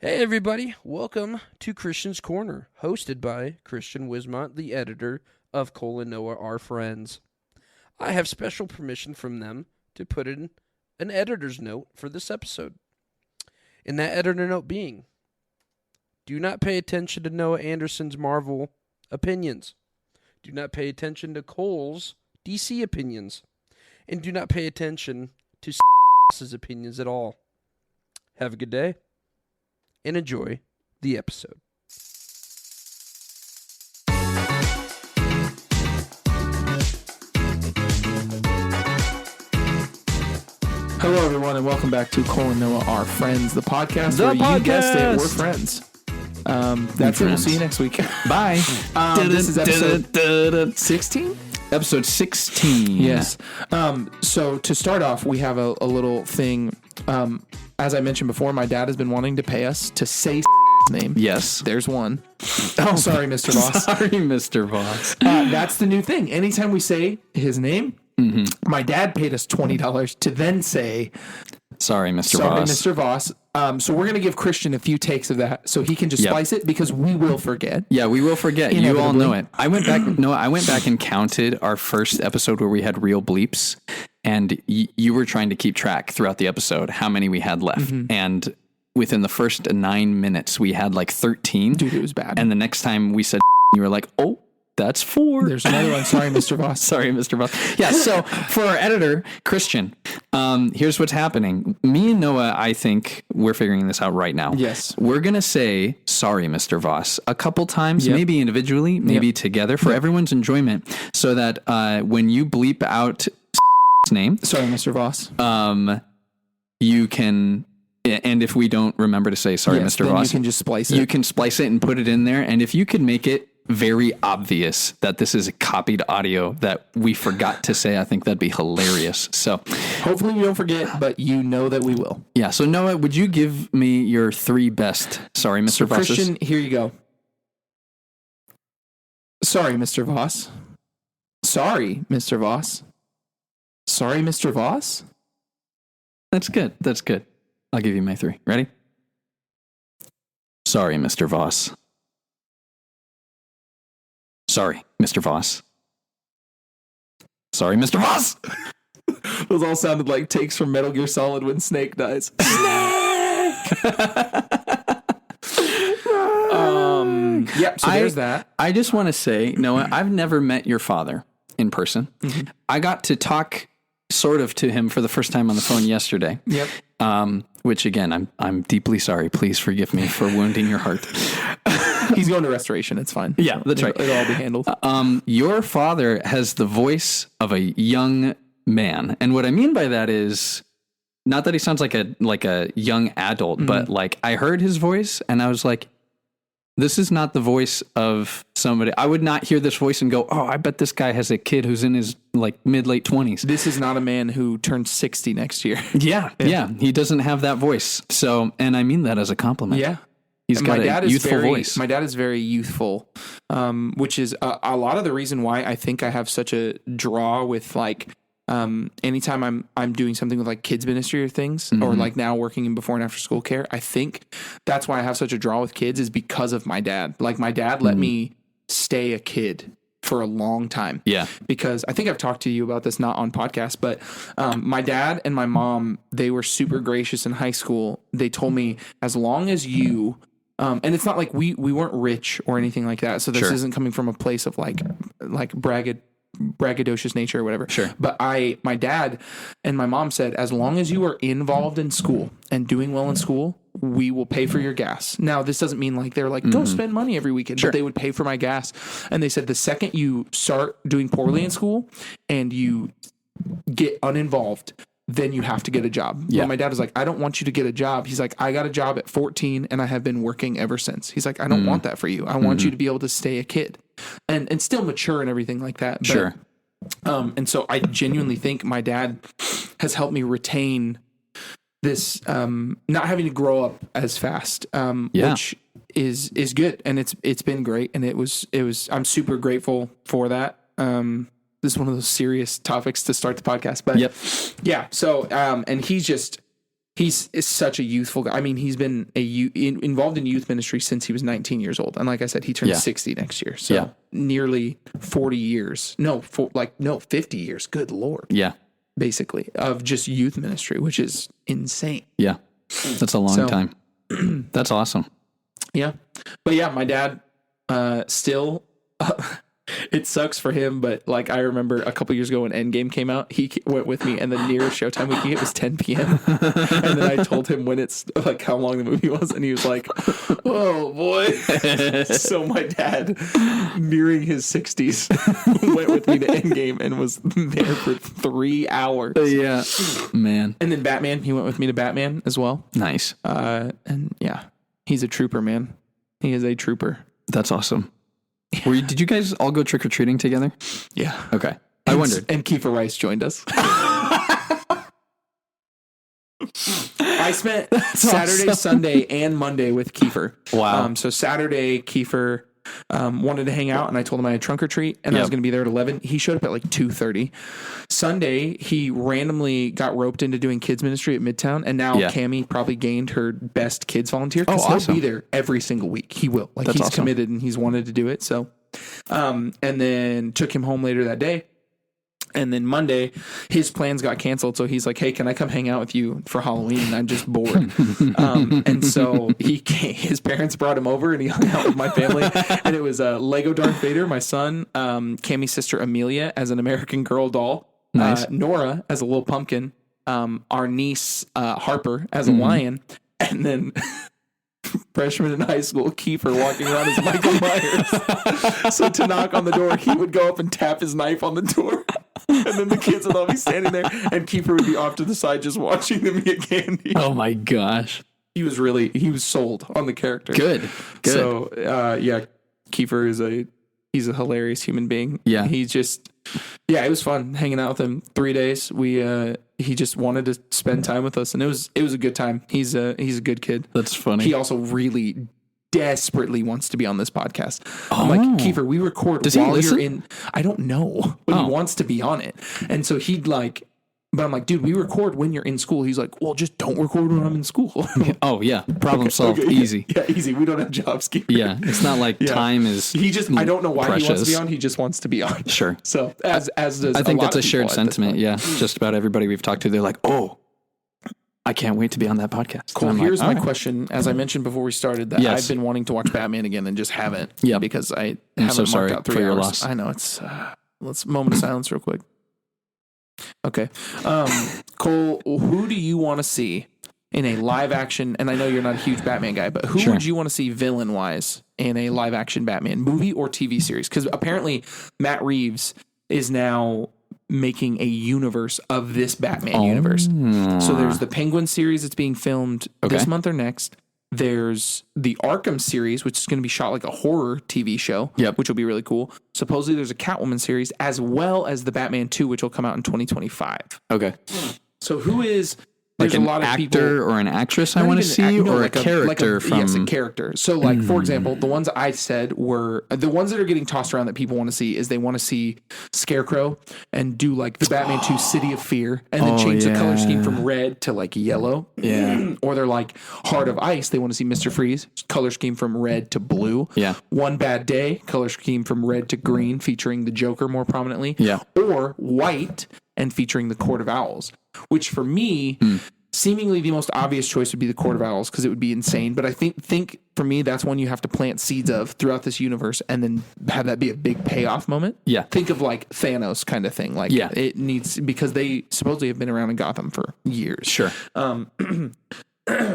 Hey everybody, welcome to Christian's Corner, hosted by Christian Wismont, the editor of Cole and Noah Are Friends. I have special permission from them to put in an editor's note for this episode. And that editor note being, do not pay attention to Noah Anderson's Marvel opinions. Do not pay attention to Cole's DC opinions. And do not pay attention to Voss's opinions at all. Have a good day. And enjoy the episode. Hello, everyone, and welcome back to Cole and Noah Are Friends, the podcast where you guessed it, we're friends. That's it. We'll see you next week. Bye. This is episode 16? Episode 16. Yes. So to start off, we have a little thing. As I mentioned before, my dad has been wanting to pay us to say name. Yes. There's one. Oh, sorry, Mr. Voss. Sorry, Mr. Voss. That's the new thing. Anytime we say his name, my dad paid us $20 to then say, Sorry, Mr. Sorry, Voss. Mr. Voss. So we're going to give Christian a few takes of that so he can just splice it because we will forget. Yeah, we will forget. Inevitably. You all know it. I went back and counted our first episode where we had real bleeps, and you were trying to keep track throughout the episode how many we had left. And within the first 9 minutes, we had like 13. Dude, it was bad. And the next time we said, you were like, oh, that's 4. There's another one. Sorry, Mr. Voss. Sorry, Mr. Voss. Yeah, so for our editor, Christian, here's what's happening. Me and Noah, I think we're figuring this out right now. Yes. We're going to say, sorry, Mr. Voss, a couple times, maybe individually, maybe together for everyone's enjoyment, so that when you bleep out name, Sorry, Mr. Voss. you can... And if we don't remember to say, sorry, Mr. Voss, you can just splice it. You can splice it and put it in there. And if you could make it very obvious that this is a copied audio that we forgot to say, I think that'd be hilarious. So hopefully we don't forget, but you know that we will. Yeah. So Noah, would you give me your 3 best sorry, Mr. Voss? Christian, here you go. Sorry, Mr. Voss. Sorry, Mr. Voss. Sorry, Mr. Voss. That's good. That's good. I'll give you my 3. Ready? Sorry, Mr. Voss. Sorry, Mr. Voss. Sorry, Mr. Voss. Those all sounded like takes from Metal Gear Solid when Snake dies. Snake! So there's that. I just want to say, Noah, I've never met your father in person. I got to talk sort of to him for the first time on the phone yesterday. Yep. Which again, I'm deeply sorry. Please forgive me for wounding your heart. He's going to restoration. It's fine. Yeah, that's right. It'll all be handled. Your father has the voice of a young man. And what I mean by that is not that he sounds like a young adult, but like I heard his voice and I was like, this is not the voice of somebody. I would not hear this voice and go, oh, I bet this guy has a kid who's in his like mid-late 20s. This is not a man who turns 60 next year. Yeah. He doesn't have that voice. So, and I mean that as a compliment. Yeah. He's got a youthful voice. My dad is very youthful, which is a lot of the reason why I think I have such a draw with like anytime I'm doing something with like kids ministry or things, or like now working in before and after school care. I think that's why I have such a draw with kids is because of my dad. Like my dad let me stay a kid for a long time. Yeah. Because I think I've talked to you about this, not on podcast, but my dad and my mom, they were super gracious in high school. They told me as long as you, and it's not like we weren't rich or anything like that. So this isn't coming from a place of like braggadocious nature or whatever. Sure. But my dad and my mom said, as long as you are involved in school and doing well in school, we will pay for your gas. Now, this doesn't mean like they're like, go spend money every weekend, but they would pay for my gas. And they said the second you start doing poorly in school and you get uninvolved, then you have to get a job. Yeah. Well, my dad was like, I don't want you to get a job. He's like, I got a job at 14 and I have been working ever since. He's like, I don't want that for you. I want you to be able to stay a kid and still mature and everything like that. But, Sure. And so I genuinely think my dad has helped me retain this, not having to grow up as fast, which is good. And it's been great. And I'm super grateful for that. This is one of those serious topics to start the podcast, but yeah. So, and he's is such a youthful guy. I mean, he's been involved in youth ministry since he was 19 years old. And like I said, he turns 60 next year. So nearly 40 years. No, 50 years. Good Lord. Yeah. Basically, of just youth ministry, which is insane. Yeah. That's a long time. That's awesome. Yeah. But yeah, my dad still... it sucks for him, but like I remember a couple years ago when Endgame came out, he went with me, and the nearest showtime we could get was 10 p.m. And then I told him when it's like how long the movie was, and he was like, "Oh boy!" So my dad, nearing his 60s, went with me to Endgame and was there for 3 hours. Yeah, man. And then Batman, he went with me to Batman as well. Nice. And yeah, he's a trooper, man. He is a trooper. That's awesome. Did you guys all go trick-or-treating together? Yeah. Okay. I wondered. And Kiefer Rice joined us. I spent Saturday, Sunday, and Monday with Kiefer. Wow. So Saturday, Kiefer wanted to hang out, and I told him I had trunk or treat, and I was going to be there at 11. He showed up at like 2:30. Sunday, he randomly got roped into doing kids ministry at Midtown, and now Cammie probably gained her best kids volunteer because he'll be there every single week. He will. Like, he's committed and he's wanted to do it. So, and then took him home later that day. And then Monday, his plans got canceled. So he's like, "Hey, can I come hang out with you for Halloween? I'm just bored." And so his parents brought him over, and he hung out with my family. And it was Lego Darth Vader, my son, Cammie's sister Amelia as an American Girl doll, Nora as a little pumpkin, our niece Harper as a lion, and then freshman in high school, Kiefer walking around as Michael Myers. So to knock on the door, he would go up and tap his knife on the door. And then the kids would all be standing there, and Kiefer would be off to the side just watching them get candy. Oh my gosh. He was sold on the character. Good. So, Kiefer he's a hilarious human being. Yeah. He's just, it was fun hanging out with him 3 days. He just wanted to spend time with us, and it was a good time. He's a good kid. That's funny. He also really desperately wants to be on this podcast. I'm like, Kiefer, we record while you're in. I don't know, but he wants to be on it, and so he'd like. But I'm like, dude, we record when you're in school. He's like, well, just don't record when I'm in school. Oh yeah, problem solved. Easy. Yeah, easy. We don't have jobs, Kiefer. Yeah, it's not like time is. He just, I don't know why he wants to be on. He just wants to be on. Sure. So as does I think that's a shared shared sentiment. Yeah, just about everybody we've talked to, they're like, oh, I can't wait to be on that podcast. Cool. Here's my question. As I mentioned before we started, that I've been wanting to watch Batman again and just haven't. Yeah, because I haven't so sorry marked out 3 for hours. your loss. I know it's. Let's moment of silence real quick. Okay. Cole, who do you want to see in a live action? And I know you're not a huge Batman guy, but who would you want to see villain wise in a live action Batman movie or TV series? Because apparently Matt Reeves is now making a universe of this Batman universe. So there's the Penguin series that's being filmed this month or next. There's the Arkham series, which is going to be shot like a horror TV show, which will be really cool. Supposedly there's a Catwoman series, as well as the Batman 2, which will come out in 2025. Okay. So who is... Like an actor or an actress I want to see, or a character from... Yes, a character. So like, for example, the ones I said were... The ones that are getting tossed around that people want to see is they want to see Scarecrow and do like the Batman 2 City of Fear and then change the color scheme from red to like yellow. Yeah. Or they're like Heart of Ice. They want to see Mr. Freeze, color scheme from red to blue. Yeah. One Bad Day, color scheme from red to green, featuring the Joker more prominently. Yeah. Or white and featuring the Court of Owls, which for me, seemingly the most obvious choice would be the Court of Owls because it would be insane. But I think for me, that's one you have to plant seeds of throughout this universe and then have that be a big payoff moment. Yeah. Think of like Thanos kind of thing. Like it needs, because they supposedly have been around in Gotham for years. Sure.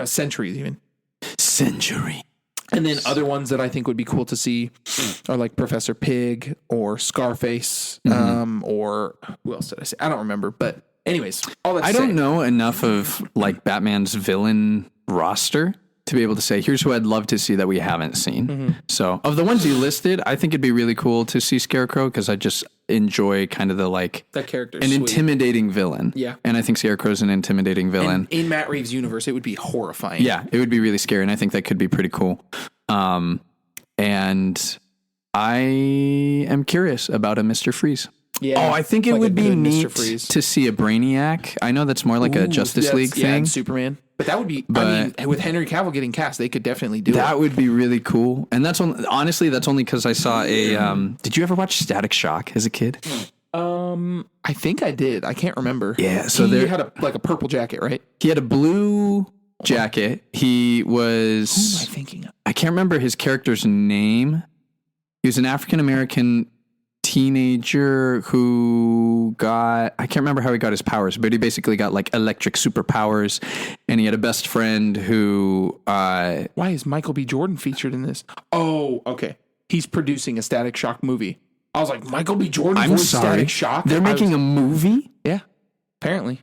Centuries even. Century. And then other ones that I think would be cool to see are like Professor Pig or Scarface, or who else did I say? I don't remember, but anyways, all that I don't know enough of like Batman's villain roster to be able to say, here's who I'd love to see that we haven't seen. So of the ones you listed, I think it'd be really cool to see Scarecrow because I just enjoy kind of the like that character, an intimidating villain. Yeah. And I think Scarecrow's an intimidating villain. And in Matt Reeves' universe, it would be horrifying. Yeah, it would be really scary. And I think that could be pretty cool. And I am curious about a Mr. Freeze. Yeah. Oh, I think it would be neat to see a Brainiac. I know that's more like a Justice League thing. And Superman. But that would be, But- with Henry Cavill getting cast, they could definitely do That it. would be really cool. And that's honestly, that's only because I saw did you ever watch Static Shock as a kid? I think I did. I can't remember. Yeah, so he there- had a purple jacket, right? He had a blue jacket. He Who am I was, thinking of? I can't remember his character's name. He was an African-American teenager who I can't remember how he got his powers, but he basically got like electric superpowers, and he had a best friend who, Why is Michael B. Jordan featured in this? Oh, okay. He's producing a Static Shock movie. I was like, Michael B. Jordan I'm voiced sorry, Static Shock? they're making a movie? Yeah, apparently.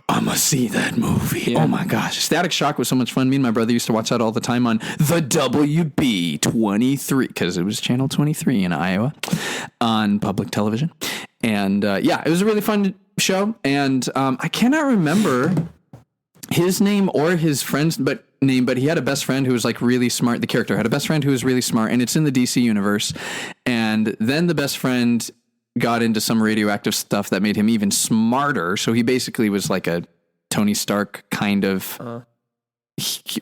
I'm gonna see that movie. Yeah. Oh my gosh. Static Shock was so much fun. Me and my brother used to watch that all the time on the WB23 because it was channel 23 in Iowa on public television. And it was a really fun show. And I cannot remember his name or his friend's name, but he had a best friend who was like really smart. The character had a best friend who was really smart, and it's in the DC universe. And then the best friend got into some radioactive stuff that made him even smarter. So he basically was like a Tony Stark kind of,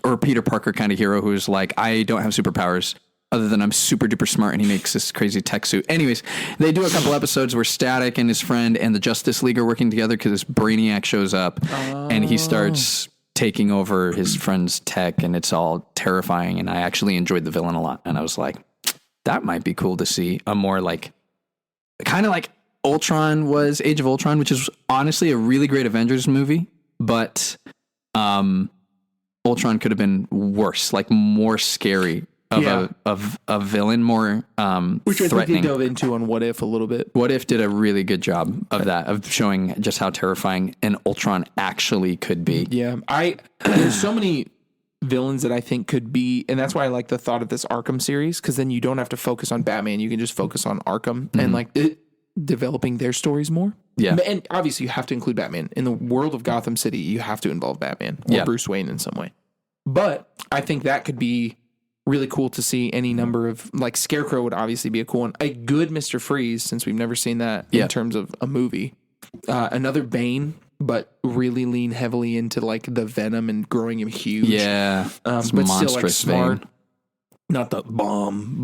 or Peter Parker kind of hero who's like, I don't have superpowers other than I'm super duper smart, and he makes this crazy tech suit. Anyways, they do a couple episodes where Static and his friend and the Justice League are working together because this Brainiac shows up and he starts taking over his friend's tech, and it's all terrifying. And I actually enjoyed the villain a lot. And I was like, that might be cool to see a more like, kind of like Ultron was Age of Ultron, which is honestly a really great Avengers movie, but Ultron could have been worse, like more scary of a villain, more Which I think they threatening. dove into on What If a little bit. What If did a really good job of that, of showing just how terrifying an Ultron actually could be. Yeah, there's so many villains that I think could be, and that's why I like the thought of this Arkham series, because then you don't have to focus on Batman. You can just focus on Arkham and like developing their stories more. Yeah. And obviously you have to include Batman. In the world of Gotham City, you have to involve Batman or Bruce Wayne in some way. But I think that could be really cool to see any number of, like Scarecrow would obviously be a cool one. A good Mr. Freeze, since we've never seen that in terms of a movie. Another Bane, but really lean heavily into like the venom and growing him huge. Yeah. It's But still like monstrous smart. vein. Not the bomb.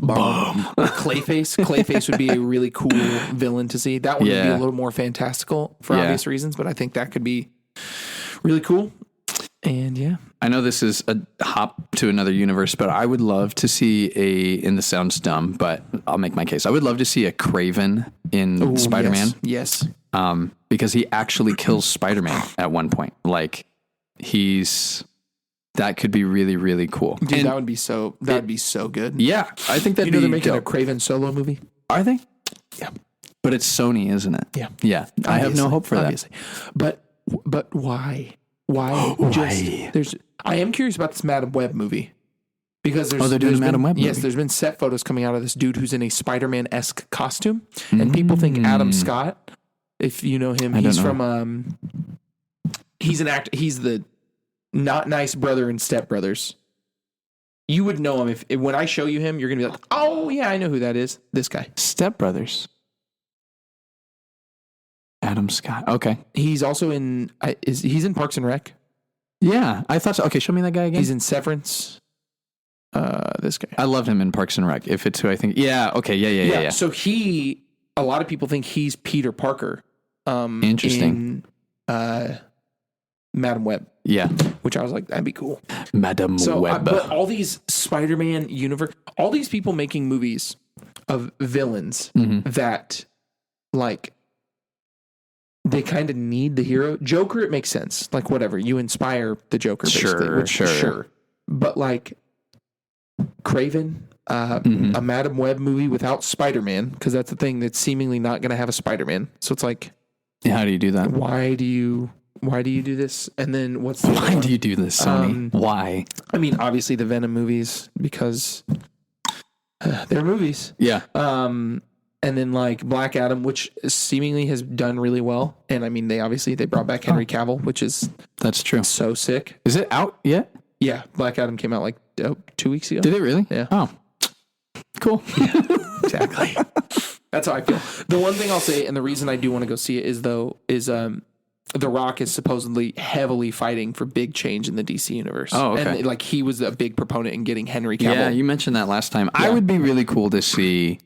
Like Clayface would be a really cool villain to see. That one would be a little more fantastical for obvious reasons, but I think that could be really cool. And I know this is a hop to another universe, but I would love to see and this sounds dumb, but I'll make my case. I would love to see a Craven in Spider-Man. Yes. Because he actually kills Spider-Man at one point. Like that could be really, really cool. Dude, that would be so good. Yeah. I think that'd be they're making a dope. Craven solo movie? Are they? Yeah. But it's Sony, isn't it? Yeah. Yeah. I have no hope for that. But why? Why? Why? I am curious about this Madam Web movie. Because they're doing a Madam Web movie. Yes, there's been set photos coming out of this dude who's in a Spider-Man-esque costume. And people think Adam Scott, if you know him, he's from he's an actor. He's the not nice brother in Step Brothers. You would know him if when I show you him, you're gonna be like, oh yeah, I know who that is. This guy. Step Brothers. Adam Scott. Okay. He's also in he's in Parks and Rec. Yeah, I thought so. Okay, show me that guy again. He's in Severance. This guy. I loved him in Parks and Rec. If it's who I think. Yeah. Okay. Yeah. So a lot of people think he's Peter Parker. Interesting. In Madam Web. Yeah. Which I was like, that'd be cool. Madam Web. But all these Spider-Man universe, all these people making movies of villains that like they kind of need the hero. Joker, it makes sense. Like whatever, you inspire the Joker. Basically, sure. But like Craven, a Madam Web movie without Spider-Man, because that's the thing that's seemingly not going to have a Spider-Man. So it's like, how do you do that? Why do you do this? And then why do you do this, Sony? Why? I mean, obviously the Venom movies, because they're movies. Yeah. And then like Black Adam, which seemingly has done really well. And I mean, they brought back Henry Cavill, which is that's true. So sick. Is it out yet? Yeah, Black Adam came out like 2 weeks ago. Did it really? Yeah. Oh, cool. Exactly. That's how I feel. The one thing I'll say, and the reason I do want to go see it is The Rock is supposedly heavily fighting for big change in the DC universe. Oh, okay. And like he was a big proponent in getting Henry Cavill. Yeah, you mentioned that last time. I would be really cool to see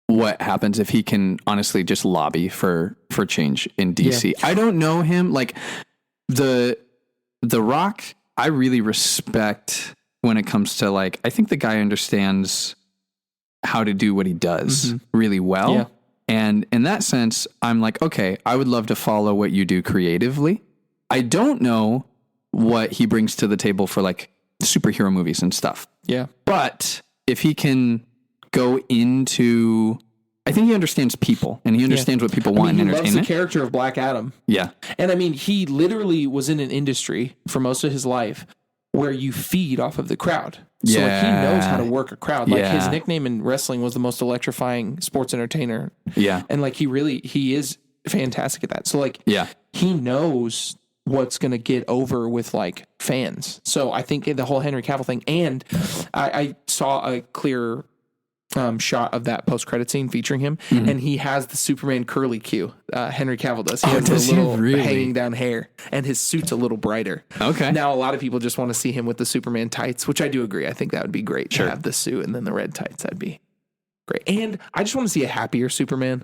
what happens if he can honestly just lobby for change in DC. I don't know him. Like the Rock, I really respect when it comes to like, I think the guy understands how to do what he does really well. Yeah. And in that sense, I'm like, okay, I would love to follow what you do creatively. I don't know what he brings to the table for like superhero movies and stuff. Yeah. But if he can go into, I think he understands people and he understands what people want in entertainment. He loves the character of Black Adam. Yeah. And I mean, he literally was in an industry for most of his life where you feed off of the crowd. So like he knows how to work a crowd. Like his nickname in wrestling was the most electrifying sports entertainer. Yeah. And like he is fantastic at that. So like he knows what's going to get over with like fans. So I think the whole Henry Cavill thing, and I saw a clear shot of that post-credit scene featuring him, and he has the Superman curly Q. Henry Cavill does. He has a little hanging down hair, and his suit's a little brighter. Okay. Now, a lot of people just want to see him with the Superman tights, which I do agree. I think that would be great to have the suit and then the red tights. That'd be great. And I just want to see a happier Superman.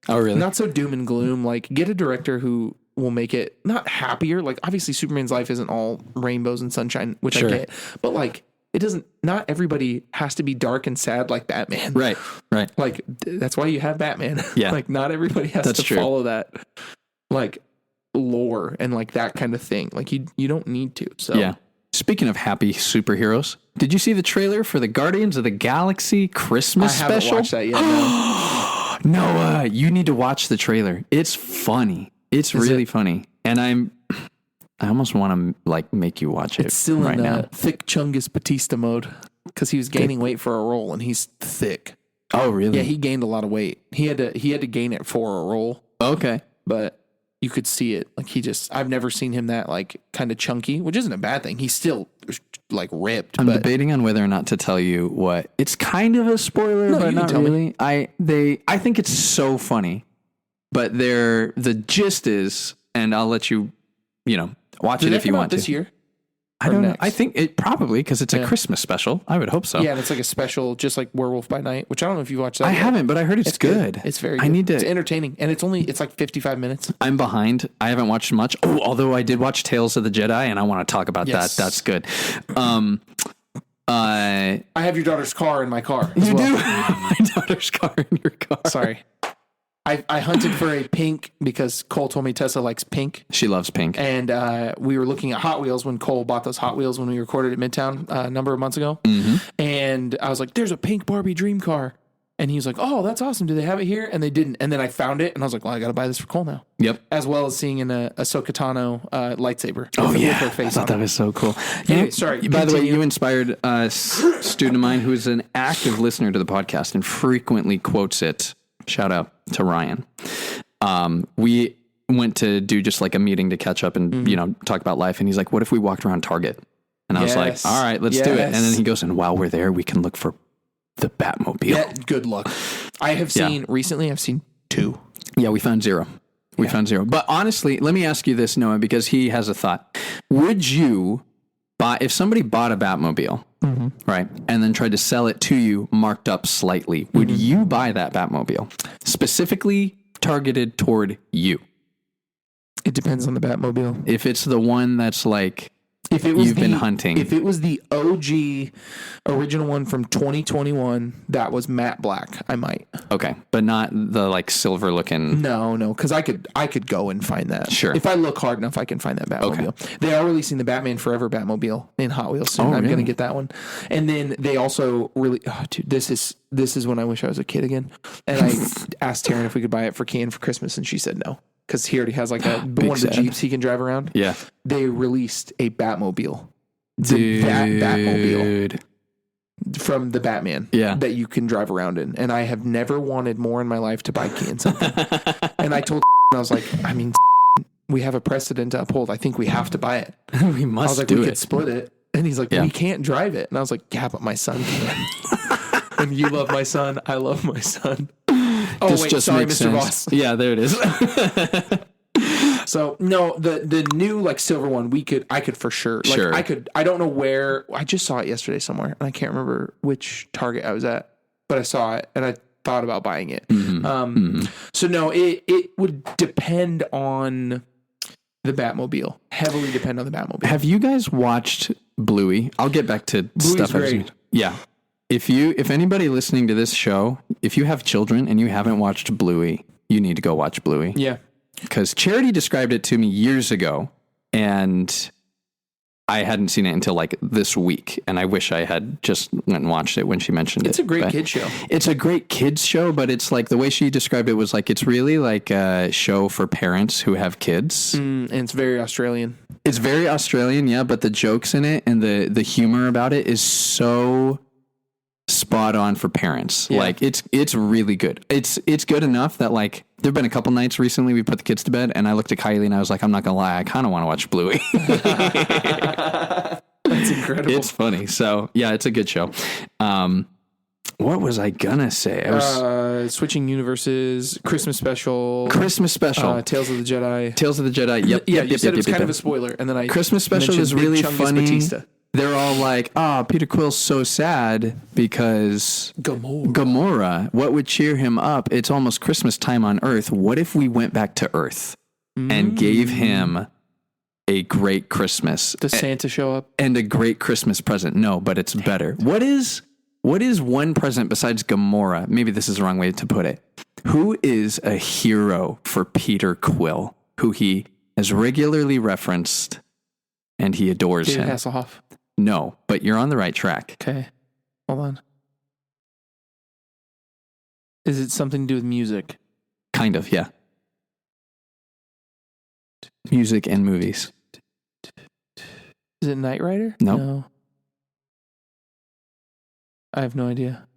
Oh, really? Not so doom and gloom. Like, get a director who will make it not happier. Like, obviously, Superman's life isn't all rainbows and sunshine, which I get. But, like, it doesn't, not everybody has to be dark and sad like Batman. Right. Like, that's why you have Batman. Yeah. Like, not everybody has to follow that, like, lore and, like, that kind of thing. Like, you don't need to. So, yeah. Speaking of happy superheroes, did you see the trailer for the Guardians of the Galaxy Christmas special? I haven't watched that yet, no. Noah, you need to watch the trailer. It's funny. It's really funny. And I almost want to like make you watch it. It's still right in now. thick Chungus Batista mode because he was gaining weight for a role and he's thick. Oh, really? Yeah, he gained a lot of weight. He had to gain it for a role. Okay. But you could see it. Like I've never seen him that like kind of chunky, which isn't a bad thing. He's still like ripped. I'm debating on whether or not to tell you what. It's kind of a spoiler, but not really. I think it's so funny, but the gist is, and I'll let you, watch it if you want to. This year? I don't know. I think it probably because it's a Christmas special. I would hope so. Yeah, and it's like a special, just like Werewolf by Night, which I don't know if you watched that. I haven't, but I heard it's good. It's very good. It's entertaining, and it's like 55 minutes. I'm behind. I haven't watched much. Oh, although I did watch Tales of the Jedi, and I want to talk about that. That's good. I have your daughter's car in my car. You do? My daughter's car in your car. Sorry. I hunted for a pink because Cole told me Tessa likes pink. She loves pink. And we were looking at Hot Wheels when Cole bought those Hot Wheels when we recorded at Midtown a number of months ago. Mm-hmm. And I was like, there's a pink Barbie dream car. And he was like, oh, that's awesome. Do they have it here? And they didn't. And then I found it and I was like, well, I got to buy this for Cole now. Yep. As well as seeing a Ahsoka Tano lightsaber. Oh, yeah. With her face I thought that was so cool. Anyway, sorry. By the way, you inspired a student of mine who is an active listener to the podcast and frequently quotes it. Shout out to Ryan. We went to do just like a meeting to catch up and, talk about life. And he's like, what if we walked around Target? And I was like, all right, let's do it. And then he goes, and while we're there, we can look for the Batmobile. Yeah, good luck. I have seen recently, I've seen 2. Yeah, we found 0. We found 0. But honestly, let me ask you this, Noah, because he has a thought. Would you buy, if somebody bought a Batmobile, right, and then tried to sell it to you marked up slightly, would you buy that Batmobile specifically targeted toward you? It depends on the Batmobile. If it's the one that's like, if it was you've been hunting. If it was the OG original one from 2021 that was matte black, I might. Okay, but not the like silver looking. No, because I could go and find that. Sure. If I look hard enough, I can find that Batmobile. Okay. They are releasing the Batman Forever Batmobile in Hot Wheels soon. I'm going to get that one. And then they also dude, this is when I wish I was a kid again. And I asked Taryn if we could buy it for Kian for Christmas, and she said no. Because he already has like one of the Jeeps he can drive around. Yeah. They released a Batmobile. Dude. Batmobile. From the Batman. Yeah. That you can drive around in. And I have never wanted more in my life to buy Kian something. And I told I was like, I mean, we have a precedent to uphold. I think we have to buy it. We must I was like, do we it. could split it. And he's like, we can't drive it. And I was like, yeah, but my son can. And you love my son. I love my son. Oh, this wait, just sorry, makes Mr. sense. Voss. Yeah, there it is. So no, the new like silver one I could for sure. Like Sure. I don't know where. I just saw it yesterday somewhere, and I can't remember which Target I was at, but I saw it and I thought about buying it. So no, it would depend on the Batmobile. Heavily depend on the Batmobile. Have you guys watched Bluey? I'll get back to stuff. Great. Yeah. If anybody listening to this show, if you have children and you haven't watched Bluey, you need to go watch Bluey. Yeah. Because Charity described it to me years ago, and I hadn't seen it until like this week, and I wish I had just went and watched it when she mentioned It's it. a great kid show. It's a great kids show, but it's like the way she described it was like it's really like a show for parents who have kids. And it's very Australian. It's very Australian, yeah, but the jokes in it and the humor about it is so spot on for parents. Yeah. Like it's really good. It's good enough that like there've been a couple nights recently we put the kids to bed and I looked at Kylie and I was like, I'm not gonna lie, I kind of want to watch Bluey. That's incredible. It's funny. So yeah, it's a good show. What was I gonna say? I was Switching Universes, Christmas Special, Tales of the Jedi. Yep. You said it was kind of a spoiler, and then I Christmas Special is mentioned really Big Chungus funny. Batista. They're all like, Peter Quill's so sad because Gamora, what would cheer him up? It's almost Christmas time on Earth. What if we went back to Earth and gave him a great Christmas? Does Santa show up? And a great Christmas present? No, but it's better. What is one present besides Gamora? Maybe this is the wrong way to put it. Who is a hero for Peter Quill, who he has regularly referenced and he adores David him? Hasselhoff. No, but you're on the right track. Okay. Hold on. Is it something to do with music? Kind of, yeah. Music and movies. Is it Knight Rider? Nope. No. I have no idea.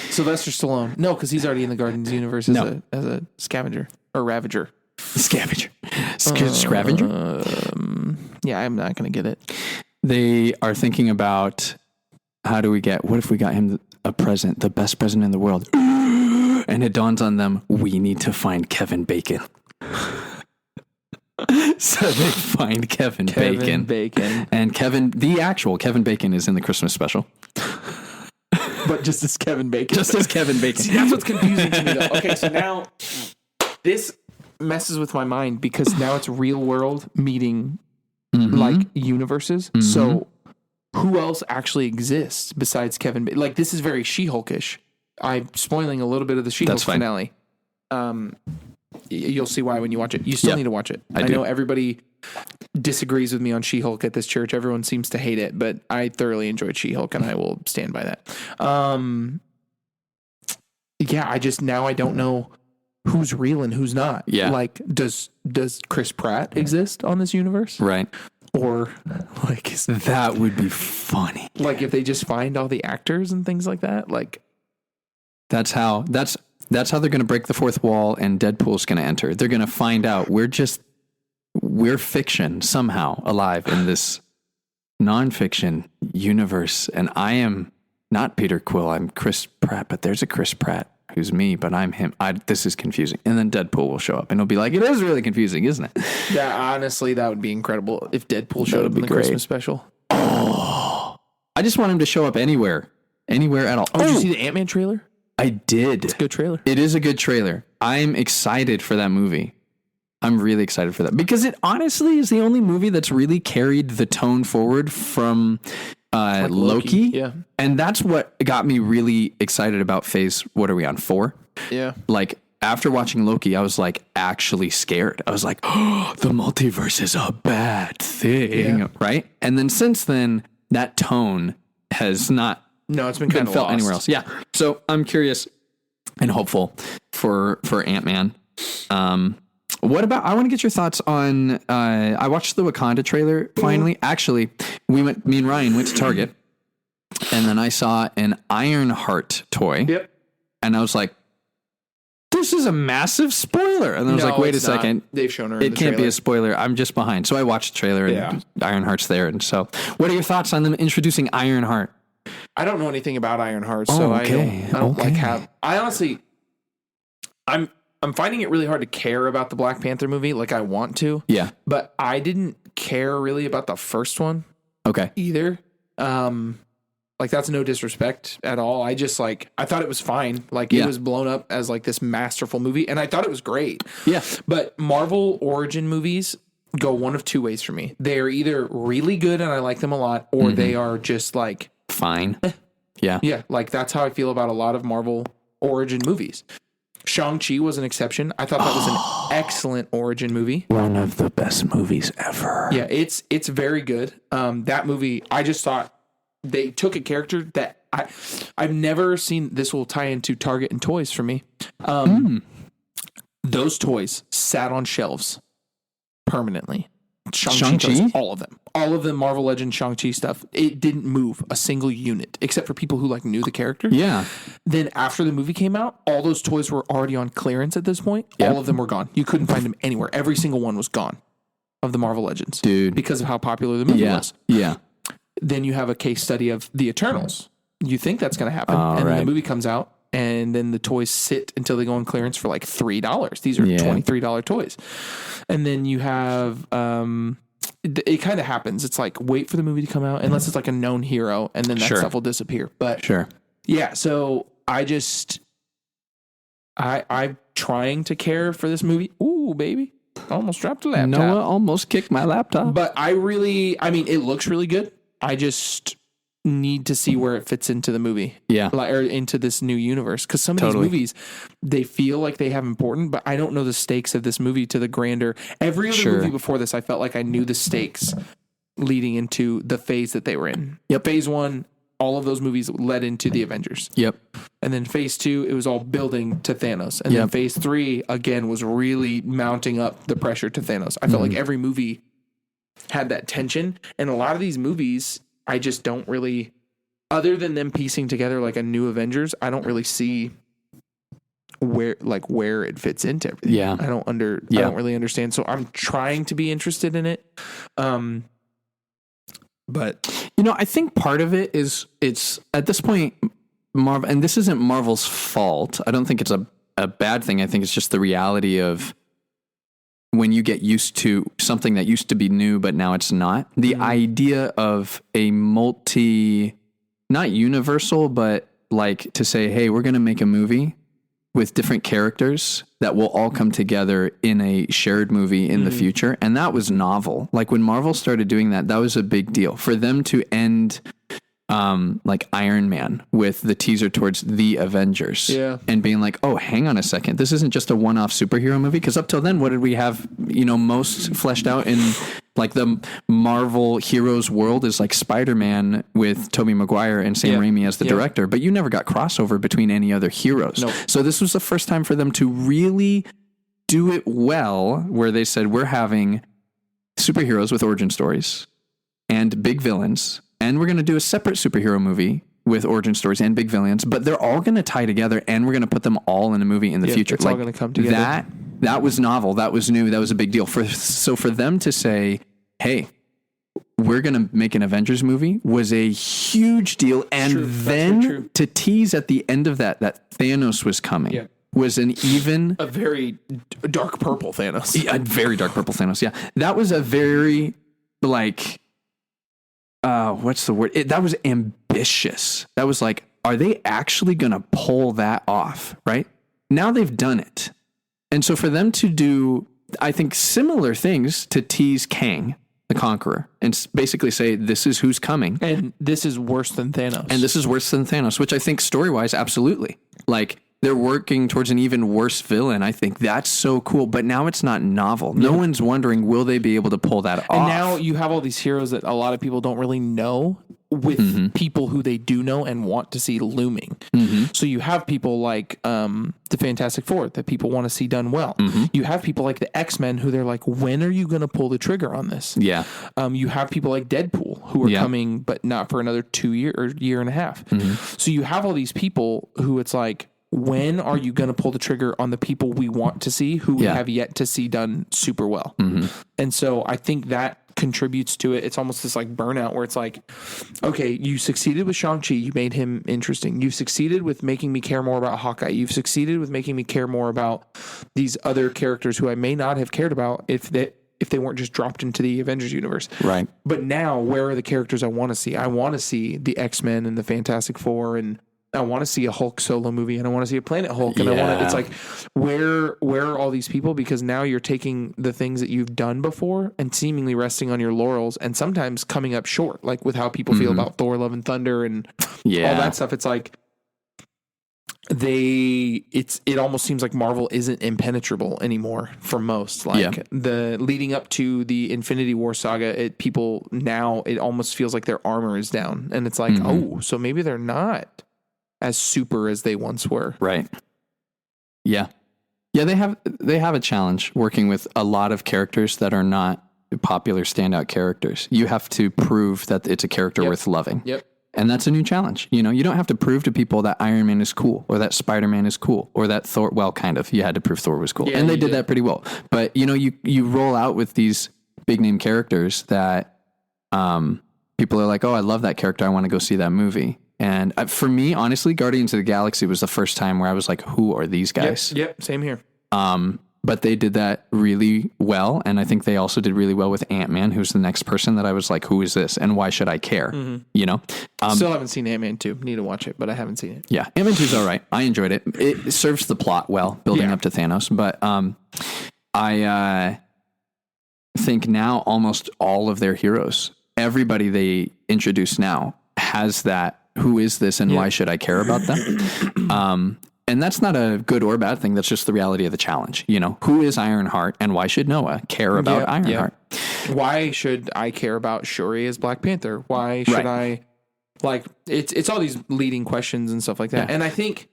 Sylvester Stallone. No, because he's already in the Guardians universe as a scavenger or ravager. Scavenger. Scavenger? Yeah, I'm not going to get it. They are thinking about what if we got him a present, the best present in the world? And it dawns on them, we need to find Kevin Bacon. So they find Kevin Bacon. And the actual Kevin Bacon is in the Christmas special. But just as Kevin Bacon. Just as Kevin Bacon. See, that's what's confusing to me, though. Okay, so now this messes with my mind because now it's real world meeting like universes. So who else actually exists besides Kevin Bacon? Like, this is very She-Hulkish. I'm spoiling a little bit of the She-Hulk finale. You'll see why when you watch it. You still need to watch it. I know everybody disagrees with me on She-Hulk at this church. Everyone seems to hate it, but I thoroughly enjoyed She-Hulk and I will stand by that. Yeah, I don't know who's real and who's not. Yeah. Like, does Chris Pratt exist on this universe? Right. Or like that would be funny. Like if they just find all the actors and things like that. Like that's how they're going to break the fourth wall and Deadpool's going to enter. They're going to find out we're fiction somehow alive in this nonfiction universe. And I am not Peter Quill. I'm Chris Pratt, but there's a Chris Pratt who's me, but I'm him. This is confusing. And then Deadpool will show up and he'll be like, it is really confusing, isn't it? Yeah, honestly, that would be incredible if Deadpool showed up in the Christmas special. Oh, I just want him to show up anywhere at all. Oh, did you see the Ant-Man trailer? I did. It's a good trailer. It is a good trailer. I'm excited for that movie. I'm really excited for that because it honestly is the only movie that's really carried the tone forward from like Loki. Yeah. And that's what got me really excited about what are we on, 4? Yeah. Like after watching Loki, I was like actually scared. I was like, oh, the multiverse is a bad thing. Right. And then since then, that tone has not it's been kind of felt lost anywhere else. Yeah. So I'm curious and hopeful for Ant-Man. What about, I want to get your thoughts on, I watched the Wakanda trailer finally. Actually, me and Ryan went to Target and then I saw an Ironheart toy. Yep. And I was like, this is a massive spoiler. And then I was like, wait a second. They've shown her. It can't be a spoiler. I'm just behind. So I watched the trailer and Ironheart's there. And so what are your thoughts on them introducing Ironheart? I don't know anything about Ironheart, so I don't like how. I honestly, I'm I'm finding it really hard to care about the Black Panther movie like I want to. Yeah. But I didn't care really about the first one Okay. either. Like that's no disrespect at all. I just like I thought it was fine. Like it was blown up as like this masterful movie, and I thought it was great. Yeah. But Marvel origin movies go one of two ways for me. They are either really good and I like them a lot, or they are just like Fine. Yeah. yeah, like that's how I feel about a lot of Marvel origin movies. Shang-Chi was an exception. I thought that was an excellent origin movie. One of the best movies ever. Yeah, it's very good. That movie, I just thought they took a character that I've never seen. This will tie into Target and toys for me. Those toys sat on shelves permanently. Shang-Chi toys, all of them, Marvel Legends, Shang-Chi stuff. It didn't move a single unit except for people who like knew the character. Yeah. Then after the movie came out, all those toys were already on clearance at this point. Yep. All of them were gone. You couldn't find them anywhere. Every single one was gone of the Marvel Legends. Dude. Because of how popular the movie was. Yeah. Then you have a case study of the Eternals. You think that's going to happen. And then the movie comes out, and then the toys sit until they go on clearance for like $3. These are $23 toys. And then you have, it kind of happens. It's like, wait for the movie to come out, unless it's like a known hero, and then that stuff will disappear. But yeah, so I'm trying to care for this movie. Ooh, baby. Almost dropped the laptop. Noah almost kicked my laptop. But it looks really good. I just need to see where it fits into the movie. Yeah. Or into this new universe. Because some of these movies, they feel like they have important, but I don't know the stakes of this movie to the grander. Every other movie before this, I felt like I knew the stakes leading into the phase that they were in. Yep. Phase 1, all of those movies led into the Avengers. Yep. And then phase 2, it was all building to Thanos. And then phase 3, again, was really mounting up the pressure to Thanos. I felt like every movie had that tension. And a lot of these movies, I just don't really, other than them piecing together like a new Avengers, I don't really see where it fits into everything. Yeah. I don't really understand. So I'm trying to be interested in it. But I think part of it is it's at this point Marvel, and this isn't Marvel's fault. I don't think it's a bad thing. I think it's just the reality of when you get used to something that used to be new, but now it's not. The idea of a not universal, but like to say, hey, we're going to make a movie with different characters that will all come together in a shared movie in the future. And that was novel. Like when Marvel started doing that, that was a big deal for them to end like Iron Man with the teaser towards the Avengers and being like, oh, hang on a second. This isn't just a one-off superhero movie. Cause up till then, what did we have, most fleshed out in like the Marvel heroes world is like Spider-Man with Tobey Maguire and Sam Raimi as the director, but you never got crossover between any other heroes. Nope. So this was the first time for them to really do it well, where they said, we're having superheroes with origin stories and big villains. And we're going to do a separate superhero movie with origin stories and big villains, but they're all going to tie together and we're going to put them all in a movie in the future. It's all going to come together. That was novel. That was new. That was a big deal. So for them to say, hey, we're going to make an Avengers movie was a huge deal. And then to tease at the end of that Thanos was coming was a very dark purple Thanos. A very dark purple Thanos. Yeah. That was a very what's the word? That was ambitious. That was like, are they actually going to pull that off? Right now they've done it. And so for them to do, I think, similar things to tease Kang, the Conqueror, and basically say, this is who's coming. And this is worse than Thanos. Which I think story-wise, absolutely. Like, they're working towards an even worse villain. I think that's so cool. But now it's not novel. No one's wondering, will they be able to pull that off? And now you have all these heroes that a lot of people don't really know with people who they do know and want to see looming. So you have people like the Fantastic Four that people want to see done well. You have people like the X-Men who they're like, when are you going to pull the trigger on this? Yeah. You have people like Deadpool who are coming, but not for another 2 year or year and a half. So you have all these people who it's like, when are you going to pull the trigger on the people we want to see who we have yet to see done super well? And so I think that contributes to it. It's almost this like burnout where it's like, okay, you succeeded with Shang-Chi. You made him interesting. You've succeeded with making me care more about Hawkeye. You've succeeded with making me care more about these other characters who I may not have cared about if they weren't just dropped into the Avengers universe. Right. But now, where are the characters I want to see? I want to see the X-Men and the Fantastic Four, and I want to see a Hulk solo movie, and I want to see a Planet Hulk, and I want to, it's like, where are all these people? Because now you're taking the things that you've done before and seemingly resting on your laurels, and sometimes coming up short, like with how people feel about Thor: Love and Thunder and all that stuff. It's like it almost seems like Marvel isn't impenetrable anymore for most. Like the leading up to the Infinity War saga, people now, it almost feels like their armor is down, and it's like, oh, so maybe they're not as super as they once were. Right. Yeah. Yeah, they have a challenge working with a lot of characters that are not popular standout characters. You have to prove that it's a character worth loving. Yep. And that's a new challenge. You know, you don't have to prove to people that Iron Man is cool or that Spider-Man is cool or that Thor, well, kind of. You had to prove Thor was cool. And they did that pretty well. But, you know, you roll out with these big name characters that people are like, oh, I love that character. I want to go see that movie. And for me, honestly, Guardians of the Galaxy was the first time where I was like, who are these guys? Yep, same here. But they did that really well. And I think they also did really well with Ant-Man, who's the next person that I was like, who is this? And why should I care? You know? Still haven't seen Ant-Man 2. Need to watch it, but I haven't seen it. Yeah, Ant-Man 2 is all right. I enjoyed it. It serves the plot well, building up to Thanos. But I think now almost all of their heroes, everybody they introduce now has that, who is this and why should I care about them? And that's not a good or bad thing. That's just the reality of the challenge. You know, who is Ironheart and why should Noah care about Ironheart? Why should I care about Shuri as Black Panther? Why should I, like, it's all these leading questions and stuff like that. And I think,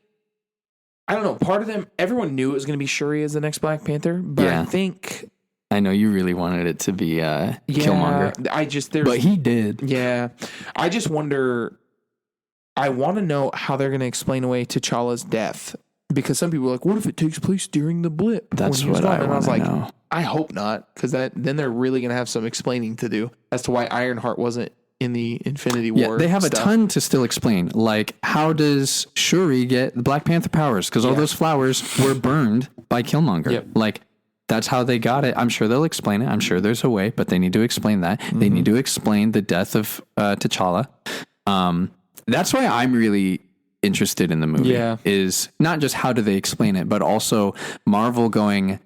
I don't know, part of them, everyone knew it was going to be Shuri as the next Black Panther, but I think, I know you really wanted it to be Killmonger. But he did. Yeah. I just wonder, I want to know how they're going to explain away T'Challa's death, because some people are like, what if it takes place during the blip? That's what I was like, know. I hope not, because then they're really going to have some explaining to do as to why Ironheart wasn't in the Infinity War. They have a ton to still explain. Like, how does Shuri get the Black Panther powers? Because all those flowers were burned by Killmonger. Like, that's how they got it. I'm sure they'll explain it. I'm sure there's a way, but they need to explain that. They need to explain the death of T'Challa. That's why I'm really interested in the movie, is not just how do they explain it, but also Marvel going,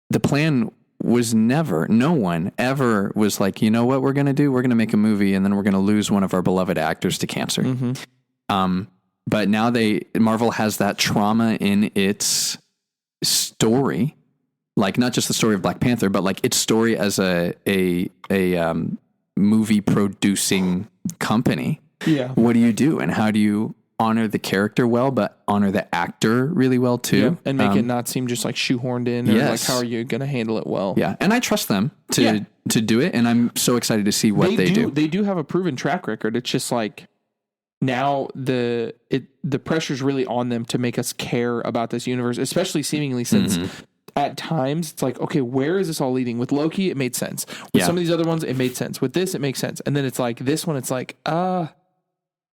the plan was never, no one ever was like, you know what we're going to do? We're going to make a movie and then we're going to lose one of our beloved actors to cancer. But now Marvel has that trauma in its story, like not just the story of Black Panther, but like its story as a movie producing company. What do you do? And how do you honor the character well, but honor the actor really well too? And make it not seem just like shoehorned in, or like, how are you going to handle it well? And I trust them to do it. And I'm so excited to see what they do. They do have a proven track record. It's just like, now the pressure's really on them to make us care about this universe, especially seemingly since at times it's like, okay, where is this all leading? With Loki, it made sense. With some of these other ones, it made sense. With this, it makes sense. And then it's like, this one, it's like,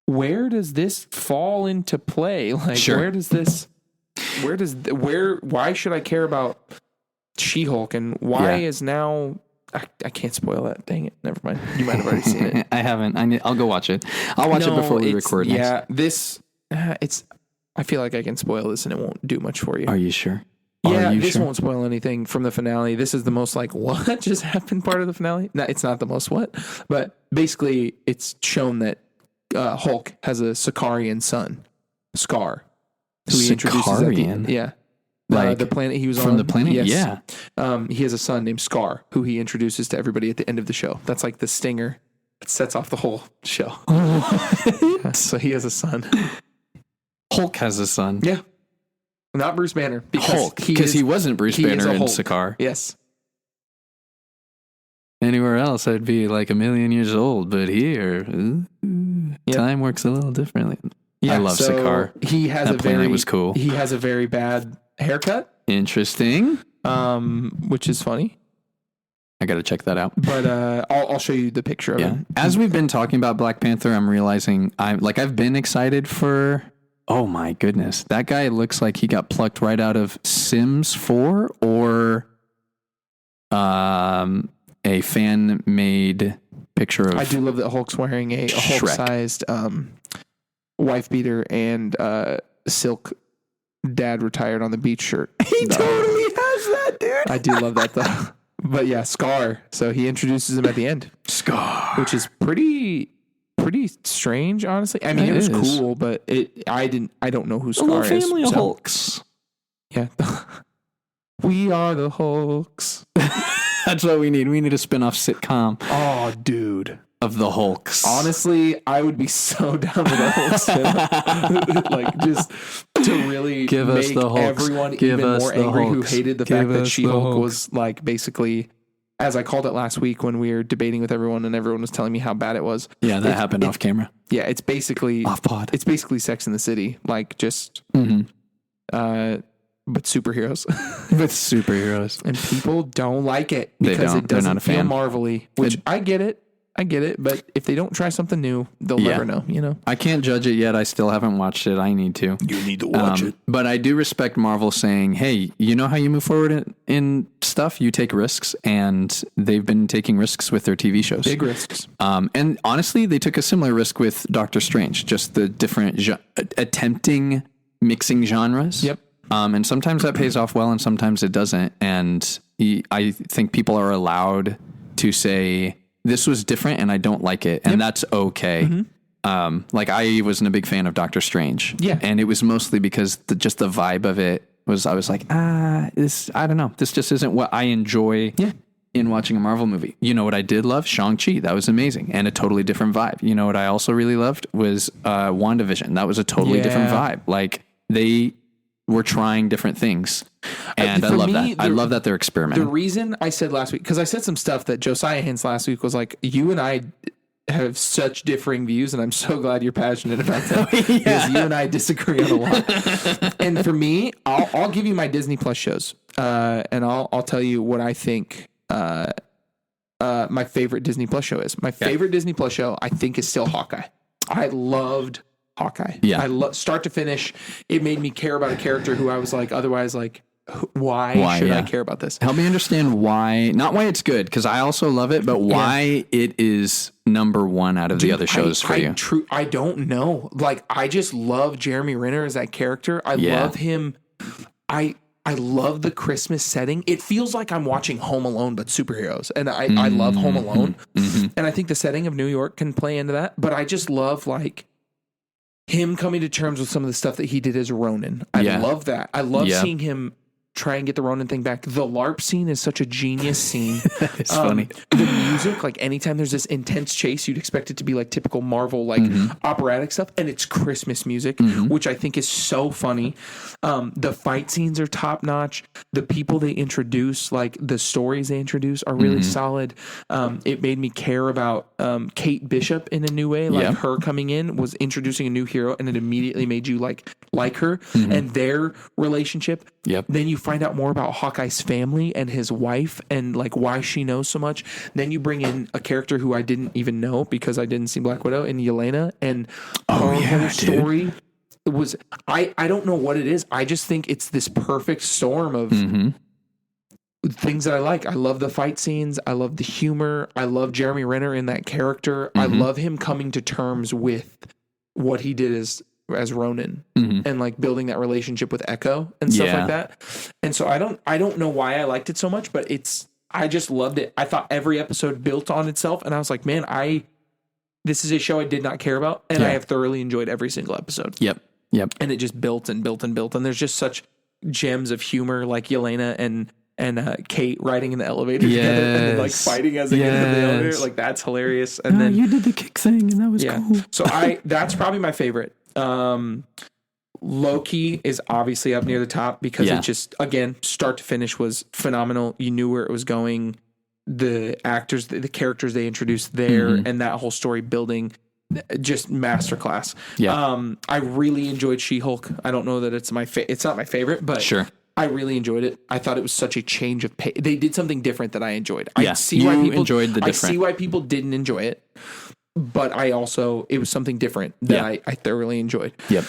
where does this fall into play? Like, why should I care about She-Hulk, and why is now, I can't spoil that. Dang it. Never mind. You might have already seen it. I haven't. I'll go watch it. I'll watch it before we record next. I feel like I can spoil this and it won't do much for you. Are you sure? This won't spoil anything from the finale. This is the most like, what just happened part of the finale? No, it's not the most what, but basically it's shown that Hulk has a Sicarian son, Scar, who he introduces at the end. Like the planet he was from on. The planet? Yes. Yeah. He has a son named Scar, who he introduces to everybody at the end of the show. That's like the stinger that sets off the whole show. So he has a son. Hulk has a son. Yeah. Not Bruce Banner. Because he wasn't Bruce Banner in Sakaar. Yes. Anywhere else, I'd be like 1,000,000 years old, but here, time works a little differently. I love Sakaar. He has that planet was cool. He has a very bad haircut. Interesting. Which is funny. I got to check that out. But I'll show you the picture of him. As we've been talking about Black Panther, I'm realizing I've been excited for. Oh my goodness, that guy looks like he got plucked right out of Sims 4 or a fan made picture of. I do love that Hulk's wearing a Hulk-sized wife beater and silk dad retired on the beach shirt. He totally has that, dude. I do love that though. But yeah, Scar. So he introduces him at the end. Scar, which is pretty strange, honestly. I mean, it was cool, but I don't know who Scar is. A family of Hulks. Yeah. We are the Hulks. That's what we need. We need a spin-off sitcom. Oh, dude. Of the Hulks. Honestly, I would be so down with the Hulks. Like, just to really make everyone even more angry who hated the fact that She-Hulk was, like, basically, as I called it last week when we were debating with everyone and everyone was telling me how bad it was. Yeah, that happened off camera. Yeah, it's basically... Off pod. It's basically Sex in the City. Like, just... but superheroes. With superheroes. And people don't like it because it doesn't feel Marvel-y, which I get it. But if they don't try something new, they'll never know, you know? I can't judge it yet. I still haven't watched it. I need to. You need to watch it. But I do respect Marvel saying, hey, you know how you move forward in stuff? You take risks, and they've been taking risks with their TV shows. Big risks. And honestly, they took a similar risk with Doctor Strange, just the different attempting mixing genres. Yep. And sometimes that pays off well and sometimes it doesn't. And I think people are allowed to say, this was different and I don't like it. And that's okay. Mm-hmm. Like I wasn't a big fan of Doctor Strange. Yeah. And it was mostly because just the vibe of it was, I was like, I don't know. This just isn't what I enjoy in watching a Marvel movie. You know what I did love? Shang-Chi. That was amazing. And a totally different vibe. You know what I also really loved was WandaVision. That was a totally different vibe. Like they were trying different things. And I love that. I love that they're experimenting. The reason I said last week, because I said some stuff that Josiah hints last week was like, you and I have such differing views, and I'm so glad you're passionate about that. Because you and I disagree on a lot. And for me, I'll give you my Disney Plus shows, and I'll tell you what I think my favorite Disney Plus show is. My favorite Disney Plus show, I think, is still Hawkeye. I loved Hawkeye. Yeah. I start to finish. It made me care about a character who I was like, otherwise, like, why should I care about this? Help me understand why, not why it's good, because I also love it, but why it is number one out of the other shows for you. I don't know. Like, I just love Jeremy Renner as that character. I love him. I love the Christmas setting. It feels like I'm watching Home Alone, but superheroes. And I love Home Alone. Mm-hmm. And I think the setting of New York can play into that. But I just love, like, him coming to terms with some of the stuff that he did as Ronin. I love that. I love seeing him try and get the Ronin thing back. The LARP scene is such a genius scene. It's funny. The music, like anytime there's this intense chase, you'd expect it to be like typical Marvel, like operatic stuff. And it's Christmas music, which I think is so funny. The fight scenes are top notch. The people they introduce, like the stories they introduce are really solid. It made me care about Kate Bishop in a new way. Like her coming in was introducing a new hero, and it immediately made you like her and their relationship. Yep. Then you find out more about Hawkeye's family and his wife and like why she knows so much. Then you bring in a character who I didn't even know because I didn't see Black Widow, and Yelena, and her whole story was I don't know what it is. I just think it's this perfect storm of things that I like. I love the fight scenes. I love the humor. I love Jeremy Renner in that character. I love him coming to terms with what he did as Ronin and like building that relationship with Echo and stuff like that. And so I don't know why I liked it so much, but I just loved it. I thought every episode built on itself, and I was like, man, this is a show I did not care about, and I have thoroughly enjoyed every single episode. Yep. And it just built and built and built, and there's just such gems of humor, like Yelena and Kate riding in the elevator together and then like fighting as they get into the elevator. Like that's hilarious. And then you did the kick thing, and that was cool. So that's probably my favorite. Loki is obviously up near the top because it just, again, start to finish was phenomenal. You knew where it was going. The actors, the characters they introduced there, and that whole story building, just masterclass. I really enjoyed She-Hulk. I don't know that it's it's not my favorite, but sure. I really enjoyed it. I thought it was such a change of pace. They did something different that I enjoyed. Yeah, I see why people enjoyed the I different. see why people didn't enjoy it, but I also it was something different that I thoroughly enjoyed. Yep.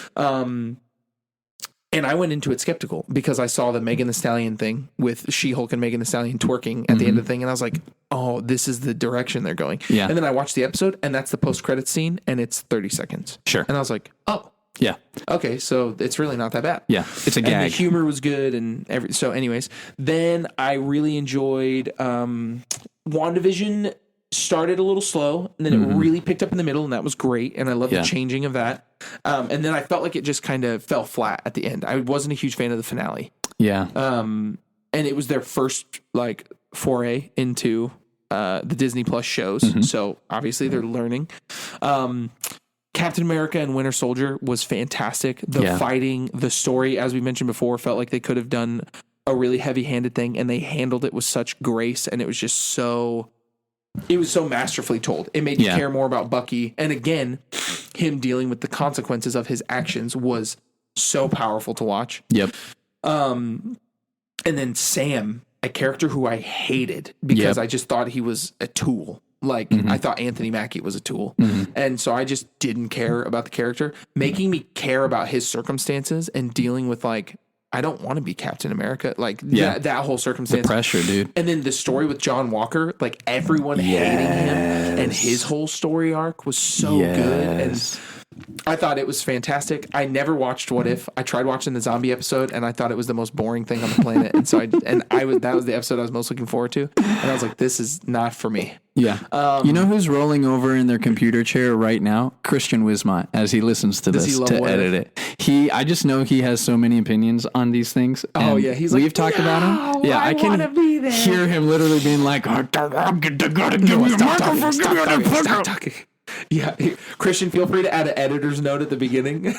And I went into it skeptical because I saw the Megan Thee Stallion thing with She-Hulk and Megan Thee Stallion twerking at the end of the thing, and I was like, oh, this is the direction they're going. Yeah. And then I watched the episode, and that's the post-credits scene, and it's 30 seconds. Sure. And I was like, oh, Yeah. okay, so it's really not that bad. Yeah. It's a And gag. the humor was good, and so anyways, then I really enjoyed WandaVision. Started a little slow, and then it really picked up in the middle, and that was great. And I love the changing of that. And then I felt like it just kind of fell flat at the end. I wasn't a huge fan of the finale. Yeah. And it was their first like foray into the Disney Plus shows, so obviously they're learning. Captain America and Winter Soldier was fantastic. The fighting, the story, as we mentioned before, felt like they could have done a really heavy-handed thing, and they handled it with such grace, and it was just so. It was so masterfully told. It made you care more about Bucky. And again, him dealing with the consequences of his actions was so powerful to watch. Yep. And then Sam, a character who I hated because I just thought he was a tool. Like I thought Anthony Mackie was a tool. And so I just didn't care about the character, making me care about his circumstances and dealing with like, I don't want to be Captain America. Like that whole circumstance. The pressure, dude. And then the story with John Walker, like everyone hating him and his whole story arc was so good. And I thought it was fantastic. I never watched What If. I tried watching the zombie episode and I thought it was the most boring thing on the planet. And so that was the episode I was most looking forward to. And I was like, this is not for me. Yeah. You know who's rolling over in their computer chair right now? Christian Wismont, as he listens to this to edit it. I just know he has so many opinions on these things. Oh yeah, we've talked about him. Yeah, I can hear him literally being like, "I'm gonna give me a microphone, give me a Stop talking. Yeah, Christian, feel free to add an editor's note at the beginning.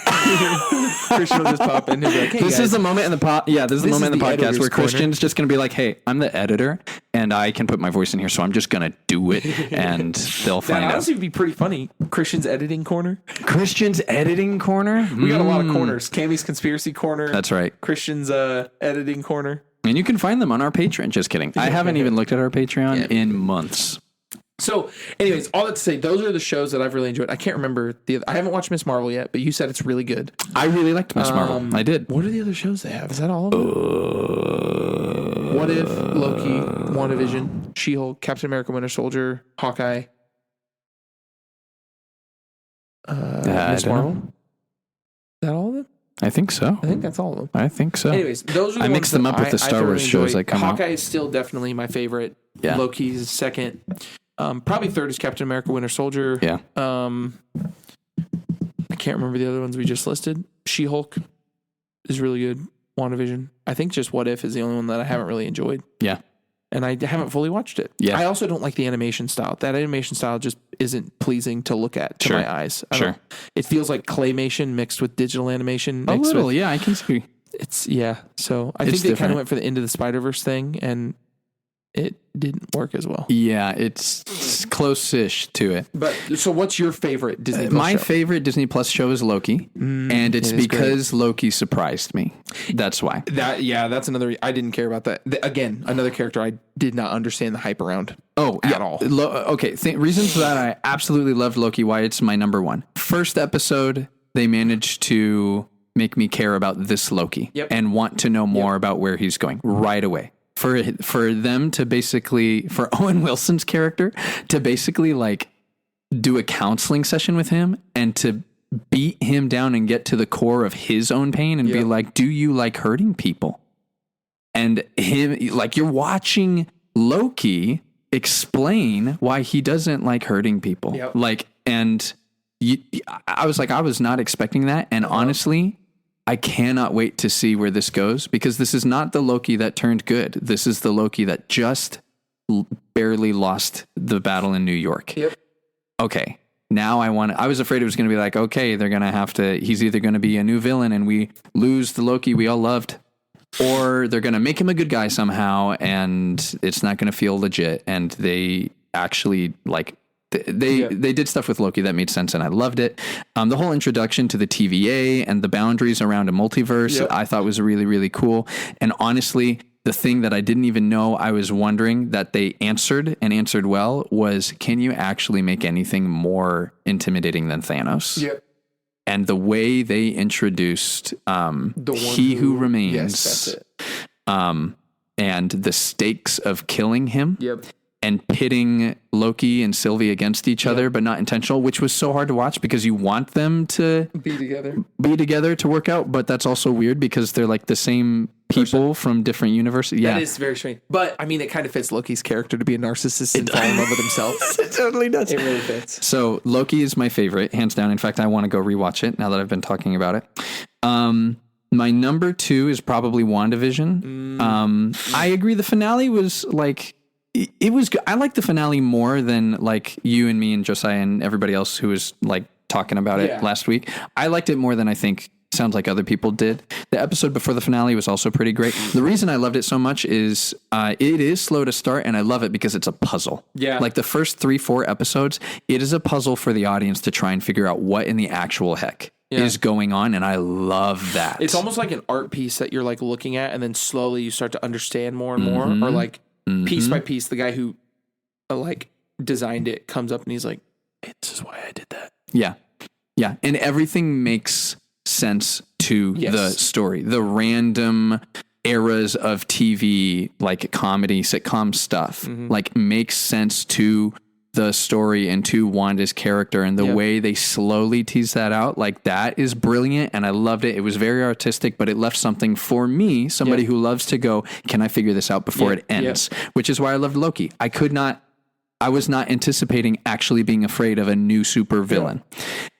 Christian will just pop in and be like, hey, this guys, is the moment in the this is the moment in the podcast editor's where corner. Christian's just going to be like, hey, I'm the editor and I can put my voice in here, so I'm just going to do it and they'll find That out. honestly would be pretty funny. Christian's editing corner. Christian's editing corner? We got a lot of corners. Cammy's conspiracy corner. That's right. Christian's editing corner. And you can find them on our Patreon. Just kidding. I haven't even looked at our Patreon in months. So, anyways, all that to say, those are the shows that I've really enjoyed. I can't remember I haven't watched Miss Marvel yet, but you said it's really good. I really liked Miss Marvel. I did. What are the other shows they have? Is that all of them? What If, Loki, WandaVision, She-Hulk, Captain America, Winter Soldier, Hawkeye, Miss Marvel? Is that all of them? I think so. I think that's all of them. I think so. Anyways, those are the I ones mix them that up with the Star thoroughly Wars shows enjoy. that come out. Hawkeye is still definitely my favorite. Yeah. Loki's second. Probably third is Captain America, Winter Soldier. Yeah. I can't remember the other ones we just listed. She-Hulk is really good. WandaVision. I think just What If is the only one that I haven't really enjoyed. Yeah. And I haven't fully watched it. Yeah. I also don't like the animation style. That animation style just isn't pleasing to look at to my eyes. It feels like claymation mixed with digital animation. A little, yeah, I can see. So I think they kind of went for the Into the Spider-Verse thing, and it didn't work as well. Yeah, it's close-ish to it. But so what's your favorite Disney Plus My show? favorite Disney Plus show is Loki, and it's because Loki surprised me. That's why. That's another. I didn't care about that. Again, another character I did not understand the hype around. At all. Reasons that I absolutely loved Loki, why it's my number one. First episode, they managed to make me care about this Loki and want to know more about where he's going right away. For them to basically, for Owen Wilson's character to basically like do a counseling session with him and to beat him down and get to the core of his own pain and be like, do you like hurting people? And him, like, you're watching Loki explain why he doesn't like hurting people. Like, and I was like, I was not expecting that. And honestly, I cannot wait to see where this goes, because this is not the Loki that turned good. This is the Loki that just barely lost the battle in New York. Okay. Now I was afraid it was going to be like, okay, they're going to have to, he's either going to be a new villain and we lose the Loki we all loved, or they're going to make him a good guy somehow and it's not going to feel legit. And they actually like They did stuff with Loki that made sense, and I loved it. The whole introduction to the TVA and the boundaries around a multiverse, I thought was really, really cool. And honestly, the thing that I didn't even know I was wondering that they answered and answered well was, can you actually make anything more intimidating than Thanos? Yep. And the way they introduced He Who Remains, yes, that's it. And the stakes of killing him. Yep. And pitting Loki and Sylvie against each other, but not intentional, which was so hard to watch because you want them to be together to work out, but that's also weird because they're like the same people from different universes. Yeah, that is very strange. But I mean, it kind of fits Loki's character to be a narcissist and fall in love with himself. It totally does. It really fits. So Loki is my favorite, hands down. In fact, I want to go rewatch it now that I've been talking about it. My number 2 is probably WandaVision. I agree. The finale was like. It was good. I like the finale more than like you and me and Josiah and everybody else who was like talking about it last week. I liked it more than I think sounds like other people did. The episode before the finale was also pretty great. The reason I loved it so much is it is slow to start, and I love it because it's a puzzle. Yeah. Like the first 3-4 episodes, it is a puzzle for the audience to try and figure out what in the actual heck is going on, and I love that. It's almost like an art piece that you're like looking at, and then slowly you start to understand more and more, or like piece by piece, the guy who like designed it comes up and he's like, "This is why I did that." Yeah, yeah, and everything makes sense to the story. The random eras of TV, like comedy, sitcom stuff, like makes sense to the story and to Wanda's character, and the way they slowly tease that out, like that is brilliant, and I loved it. It was very artistic, but it left something for me, somebody who loves to go, can I figure this out before it ends? Which is why I loved Loki. I was not anticipating actually being afraid of a new super villain.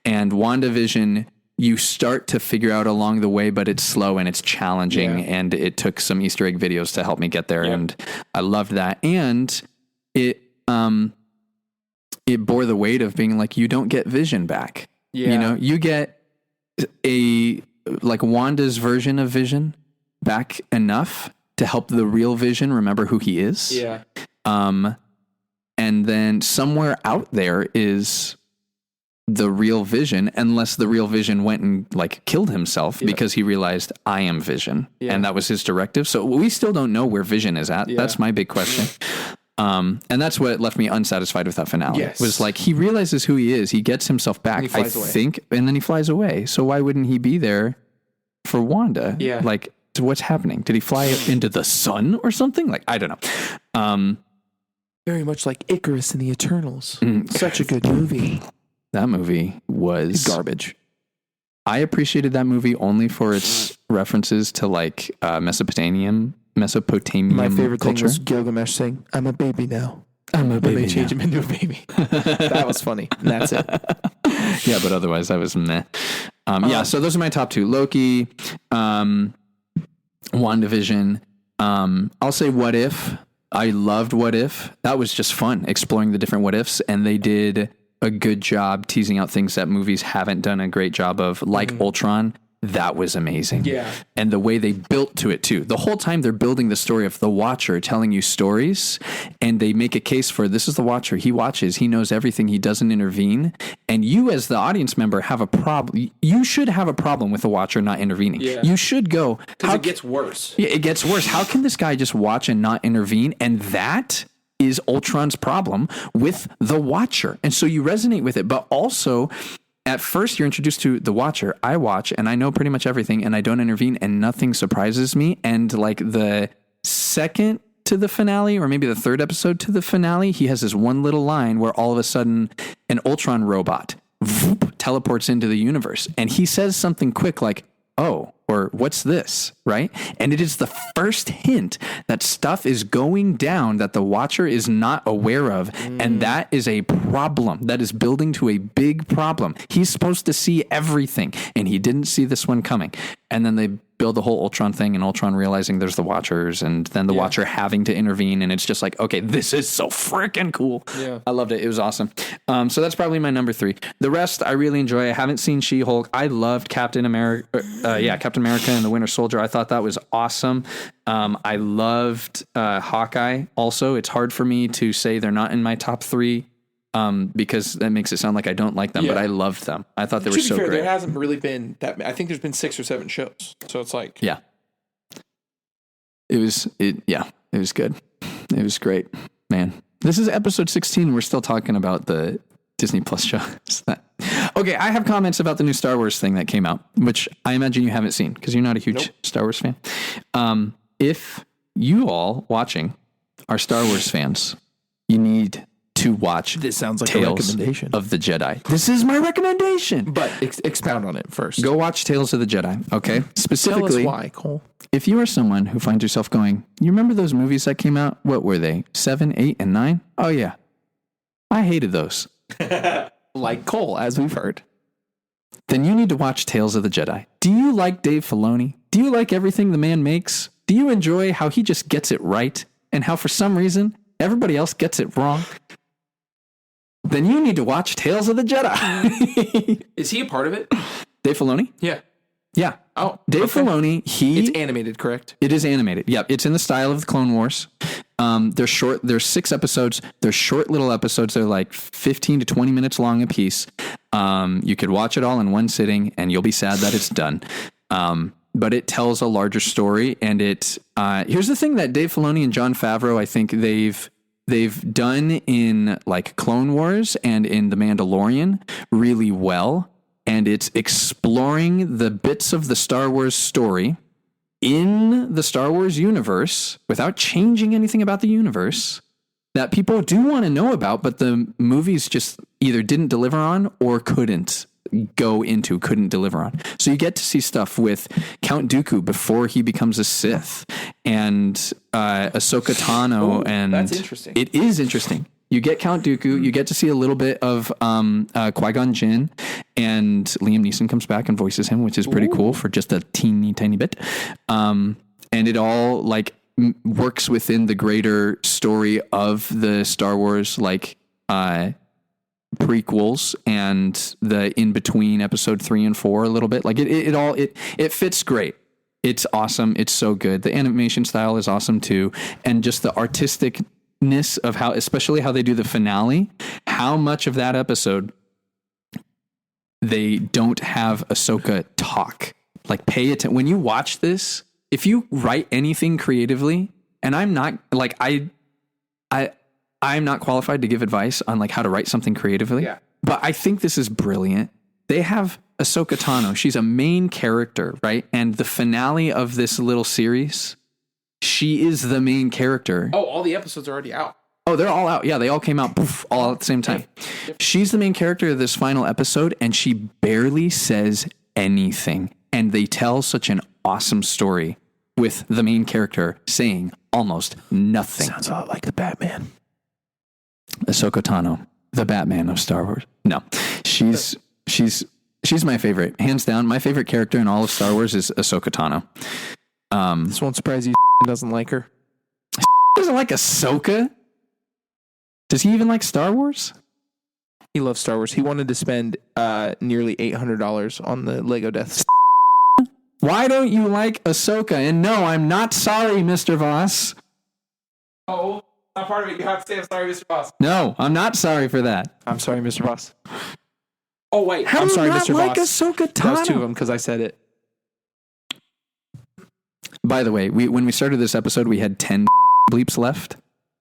And WandaVision, you start to figure out along the way, but it's slow and it's challenging, and it took some Easter egg videos to help me get there, and I loved that. And it bore the weight of being like, you don't get Vision back. You know, you get like Wanda's version of Vision back enough to help the real Vision remember who he is. Yeah. And then somewhere out there is the real Vision, unless the real Vision went and like killed himself because he realized I am Vision, and that was his directive. So we still don't know where Vision is at. That's my big question. And that's what left me unsatisfied with that finale. Was like, he realizes who he is. He gets himself back, I think, and then he flies away. So why wouldn't he be there for Wanda? Yeah. Like, what's happening? Did he fly into the sun or something? Like, I don't know. Very much like Icarus in the Eternals. Such a good movie. That movie was garbage. I appreciated that movie only for its references to like Mesopotamian My favorite culture. thing was Gilgamesh saying, "I'm a baby now." And they change him into a baby. That was funny. And that's it. Yeah, but otherwise that was meh. So those are my top 2. Loki, WandaVision. I'll say What If. I loved What If. That was just fun, exploring the different what ifs, and they did a good job teasing out things that movies haven't done a great job of, like Ultron. That was amazing. Yeah. And the way they built to it too. The whole time they're building the story of the Watcher telling you stories, and they make a case for, this is the Watcher. He watches, he knows everything, he doesn't intervene. And you as the audience member have a problem. You should have a problem with the Watcher not intervening. Yeah. You should go, because it gets worse. Yeah, it gets worse. How can this guy just watch and not intervene? And that is Ultron's problem with the Watcher. And so you resonate with it, but also at first you're introduced to the Watcher. I watch and I know pretty much everything, and I don't intervene, and nothing surprises me. And like the second to the finale, or maybe the third episode to the finale, he has this one little line where all of a sudden an Ultron robot teleports into the universe, and he says something quick like, "Oh," or "What's this?" Right? And it is the first hint that stuff is going down that the Watcher is not aware of. And that is a problem that is building to a big problem. He's supposed to see everything, and he didn't see this one coming. And then they build the whole Ultron thing, and Ultron realizing there's the Watchers, and then the Watcher having to intervene. And it's just like, okay, this is so freaking cool. Yeah. I loved it. It was awesome. So that's probably my number 3. The rest I really enjoy. I haven't seen She-Hulk. I loved Captain America. Captain America and the Winter Soldier. I thought that was awesome. I loved Hawkeye also. It's hard for me to say they're not in my top 3 because that makes it sound like I don't like them, but I loved them. I thought they were so great. There hasn't really been that. I think there's been 6 or 7 shows, so it's like it was good. It was great, man. This is episode 16. We're still talking about the Disney Plus show. Okay, I have comments about the new Star Wars thing that came out, which I imagine you haven't seen because you're not a huge Star Wars fan. If you all watching are Star Wars fans, you need to watch this sounds like Tales a recommendation of the Jedi. This is my recommendation. But expound on it first. Go watch Tales of the Jedi, okay? Specifically, tell us why, Cole. If you are someone who finds yourself going, you remember those movies that came out? What were they? 7, 8, and 9? Oh, yeah. I hated those. Like Cole, as we've heard. Then you need to watch Tales of the Jedi. Do you like Dave Filoni? Do you like everything the man makes? Do you enjoy how he just gets it right and how for some reason everybody else gets it wrong? Then you need to watch Tales of the Jedi. Is he a part of it? Dave Filoni? Yeah. Yeah. Oh, Dave Filoni, it's animated, correct? It is animated. Yep. It's in the style of the Clone Wars. They're short. There's 6 episodes. They're short little episodes. They're like 15 to 20 minutes long a piece. You could watch it all in one sitting and you'll be sad that it's done. But it tells a larger story. And here's the thing that Dave Filoni and Jon Favreau, I think they've done in like Clone Wars and in The Mandalorian really well. And it's exploring the bits of the Star Wars story in the Star Wars universe without changing anything about the universe that people do want to know about, but the movies just either didn't deliver on or couldn't deliver on. So you get to see stuff with Count Dooku before he becomes a Sith and Ahsoka Tano. And that's interesting. It is interesting. You get Count Dooku, you get to see a little bit of Qui-Gon Jinn, and Liam Neeson comes back and voices him, which is pretty cool for just a teeny tiny bit. And it all like works within the greater story of the Star Wars prequels and the in between episode 3 and 4 a little bit. Like it fits great. It's awesome. It's so good. The animation style is awesome too, and just the artisticness of how, especially how they do the finale, how much of that episode they don't have Ahsoka talk. Like, pay attention when you watch this. If you write anything creatively, and I'm not like I'm not qualified to give advice on like how to write something creatively, but I think this is brilliant. They have Ahsoka Tano. She's a main character, right? And the finale of this little series, she is the main character. Oh, all the episodes are already out. Oh, they're all out. Yeah, they all came out all at the same time. She's the main character of this final episode, and she barely says anything. And they tell such an awesome story with the main character saying almost nothing. Sounds a lot like the Batman. Ahsoka Tano, the Batman of Star Wars. No, she's my favorite, hands down. My favorite character in all of Star Wars is Ahsoka Tano. This won't surprise you. Doesn't like her. Doesn't like Ahsoka. Does he even like Star Wars? He loves Star Wars. He wanted to spend nearly $800 on the Lego Death Star. Why don't you like Ahsoka? And no, I'm not sorry, Mr. Voss. Oh, not part of it. You have to say I'm sorry, Mr. Voss. No, I'm not sorry for that. I'm sorry, Mr. Voss. Oh, wait. How I'm do sorry, you not Mr. like Voss. Ahsoka Tano? That was 2 of them because I said it. By the way, when we started this episode, we had 10 bleeps left.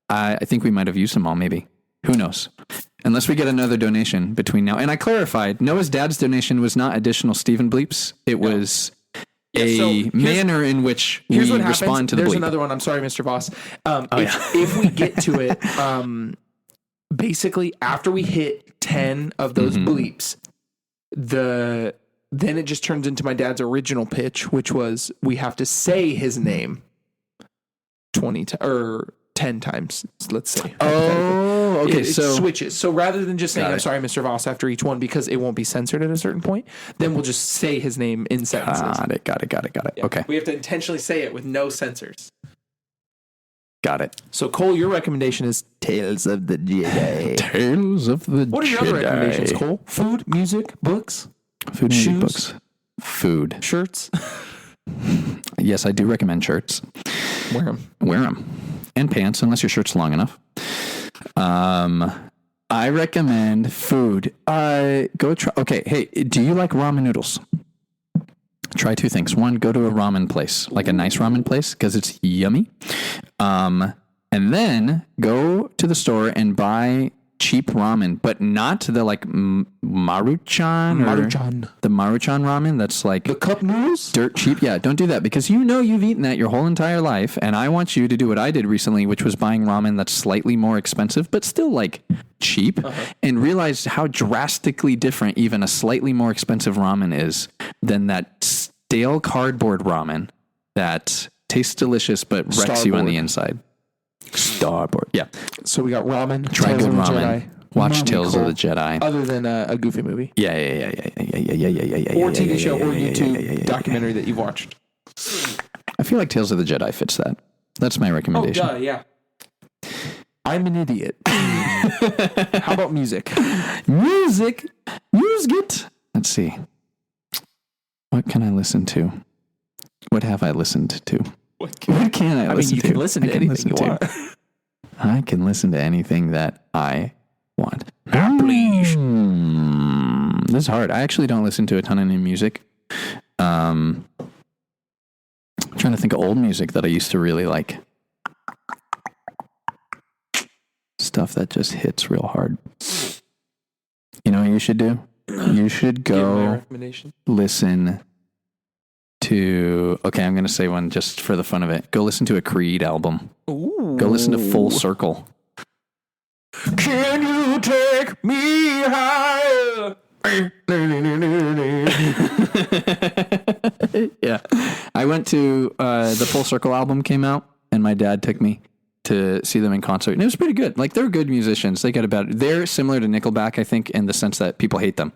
I think we might have used them all, maybe. Who knows? Unless we get another donation between now. And I clarified, Noah's dad's donation was not additional Stephen bleeps. It was manner in which we respond to the bleep. There's another one. I'm sorry, Mr. Voss. If we get to it, basically after we hit 10 of those bleeps, then it just turns into my dad's original pitch, which was we have to say his name 10 times, let's say. Oh, okay. It switches. So rather than just saying, I'm sorry, Mr. Voss, after each one, because it won't be censored at a certain point, then we'll just say his name in sentences. Got it. Yeah. Okay. We have to intentionally say it with no censors. Got it. So, Cole, your recommendation is Tales of the Jedi. Tales of the Jedi. What are your other recommendations, Cole? Food, music, books? Food, shoes, music, books. Food. Shirts? Yes, I do recommend shirts. Wear them. And pants, unless your shirt's long enough. I recommend food. Go try. Okay, hey, do you like ramen noodles? Try two things. One, go to a ramen place, like a nice ramen place, because it's yummy. And then go to the store and buy cheap ramen, but not the like Maruchan the Maruchan ramen that's like the cup noodles, dirt cheap. Yeah, don't do that, because you've eaten that your whole entire life, and I want you to do what I did recently, which was buying ramen that's slightly more expensive but still like cheap, and realize how drastically different even a slightly more expensive ramen is than that stale cardboard ramen that tastes delicious but wrecks you on the inside. Starboard. Yeah. So we got ramen. Try good ramen. Jedi. Watch Tales of the Jedi. Other than a Goofy movie. Yeah. Or TV show or YouTube documentary that you've watched. I feel like Tales of the Jedi fits that. That's my recommendation. Oh, yeah. I'm an idiot. How about music? Music. Let's see. What can I listen to? What have I listened to? What can I listen to? You can listen to anything you want. I can listen to anything that I want. Please. This is hard. I actually don't listen to a ton of new music. I'm trying to think of old music that I used to really like. Stuff that just hits real hard. You know what you should do? You should go listen to, okay, I'm going to say one just for the fun of it. Go listen to a Creed album. Ooh. Go listen to Full Circle. Can you take me higher? Yeah. I went to, the Full Circle album came out, and my dad took me to see them in concert, and it was pretty good. Like, they're good musicians. They're similar to Nickelback, I think, in the sense that people hate them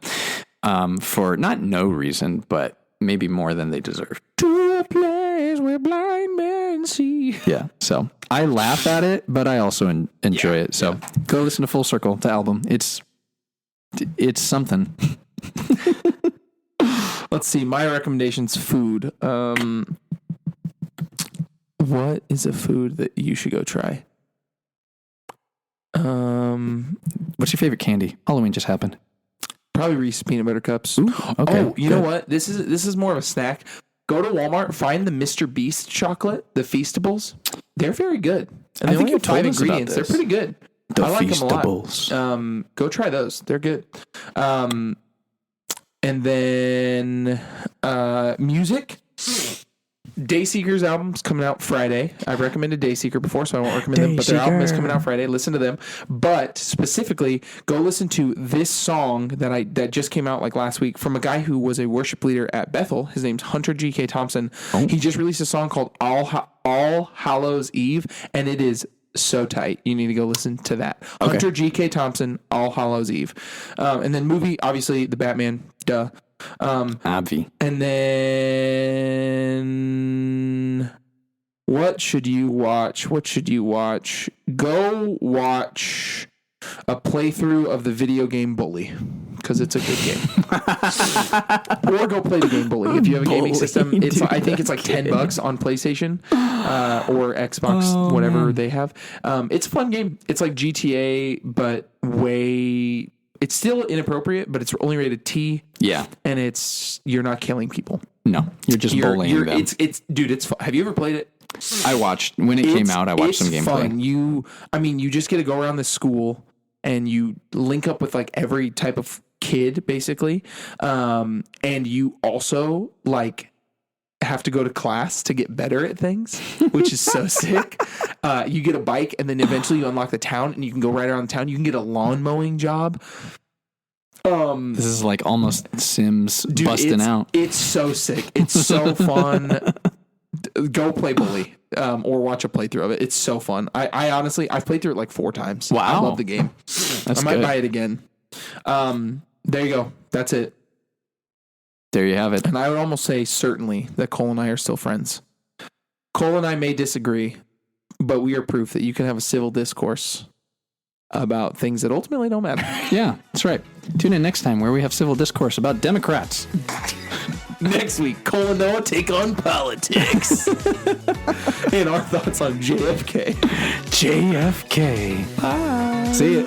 for not no reason, but maybe more than they deserve. To a place where blind men see. Yeah, so I laugh at it, but I also enjoy it. So go listen to Full Circle, the album. It's something. Let's see. My recommendation's food. What is a food that you should go try? What's your favorite candy? Halloween just happened. Probably Reese's peanut butter cups. Ooh, okay. Oh, you know what? This is more of a snack. Go to Walmart, find the Mr. Beast chocolate, the Feastables. They're very good. And I think you've told us about this. They're pretty good. The I like Feastables. them a lot. Go try those. They're good. And then music. Dayseeker's album's coming out Friday. I've recommended Dayseeker before, so I won't recommend them, but their album is coming out Friday. Listen to them. But specifically, go listen to this song that just came out like last week from a guy who was a worship leader at Bethel. His name's Hunter G.K. Thompson. Oh. He just released a song called All Hallows Eve, and it is so tight. You need to go listen to that. Okay. Hunter G.K. Thompson, All Hallows Eve. And then movie, obviously, The Batman, duh. Obvi. And then what should you watch? Go watch a playthrough of the video game Bully, because it's a good game. Or go play the game Bully if you have a gaming system. I think it's like $10 on PlayStation or Xbox, whatever they have. It's a fun game. It's like GTA, but it's still inappropriate, but it's only rated T. Yeah. And you're not killing people. No, you're just bullying them. It's fun. Have you ever played it? I watched when it came out. I watched some gameplay. Fun. You just get to go around the school and you link up with like every type of kid basically. And you also like have to go to class to get better at things, which is so sick. You get a bike and then eventually you unlock the town and you can go right around the town. You can get a lawn mowing job. This is like almost Sims busting out. It's so sick. It's so fun. Go play Bully or watch a playthrough of it. It's so fun. I honestly, I've played through it like 4 times. Wow. I love the game. I might buy it again. There you go. That's it. There you have it. And I would almost say certainly that Cole and I are still friends. Cole and I may disagree, but we are proof that you can have a civil discourse about things that ultimately don't matter. Yeah, that's right. Tune in next time where we have civil discourse about Democrats. Next week, Cole and Noah take on politics. And our thoughts on JFK. JFK. Bye. See ya.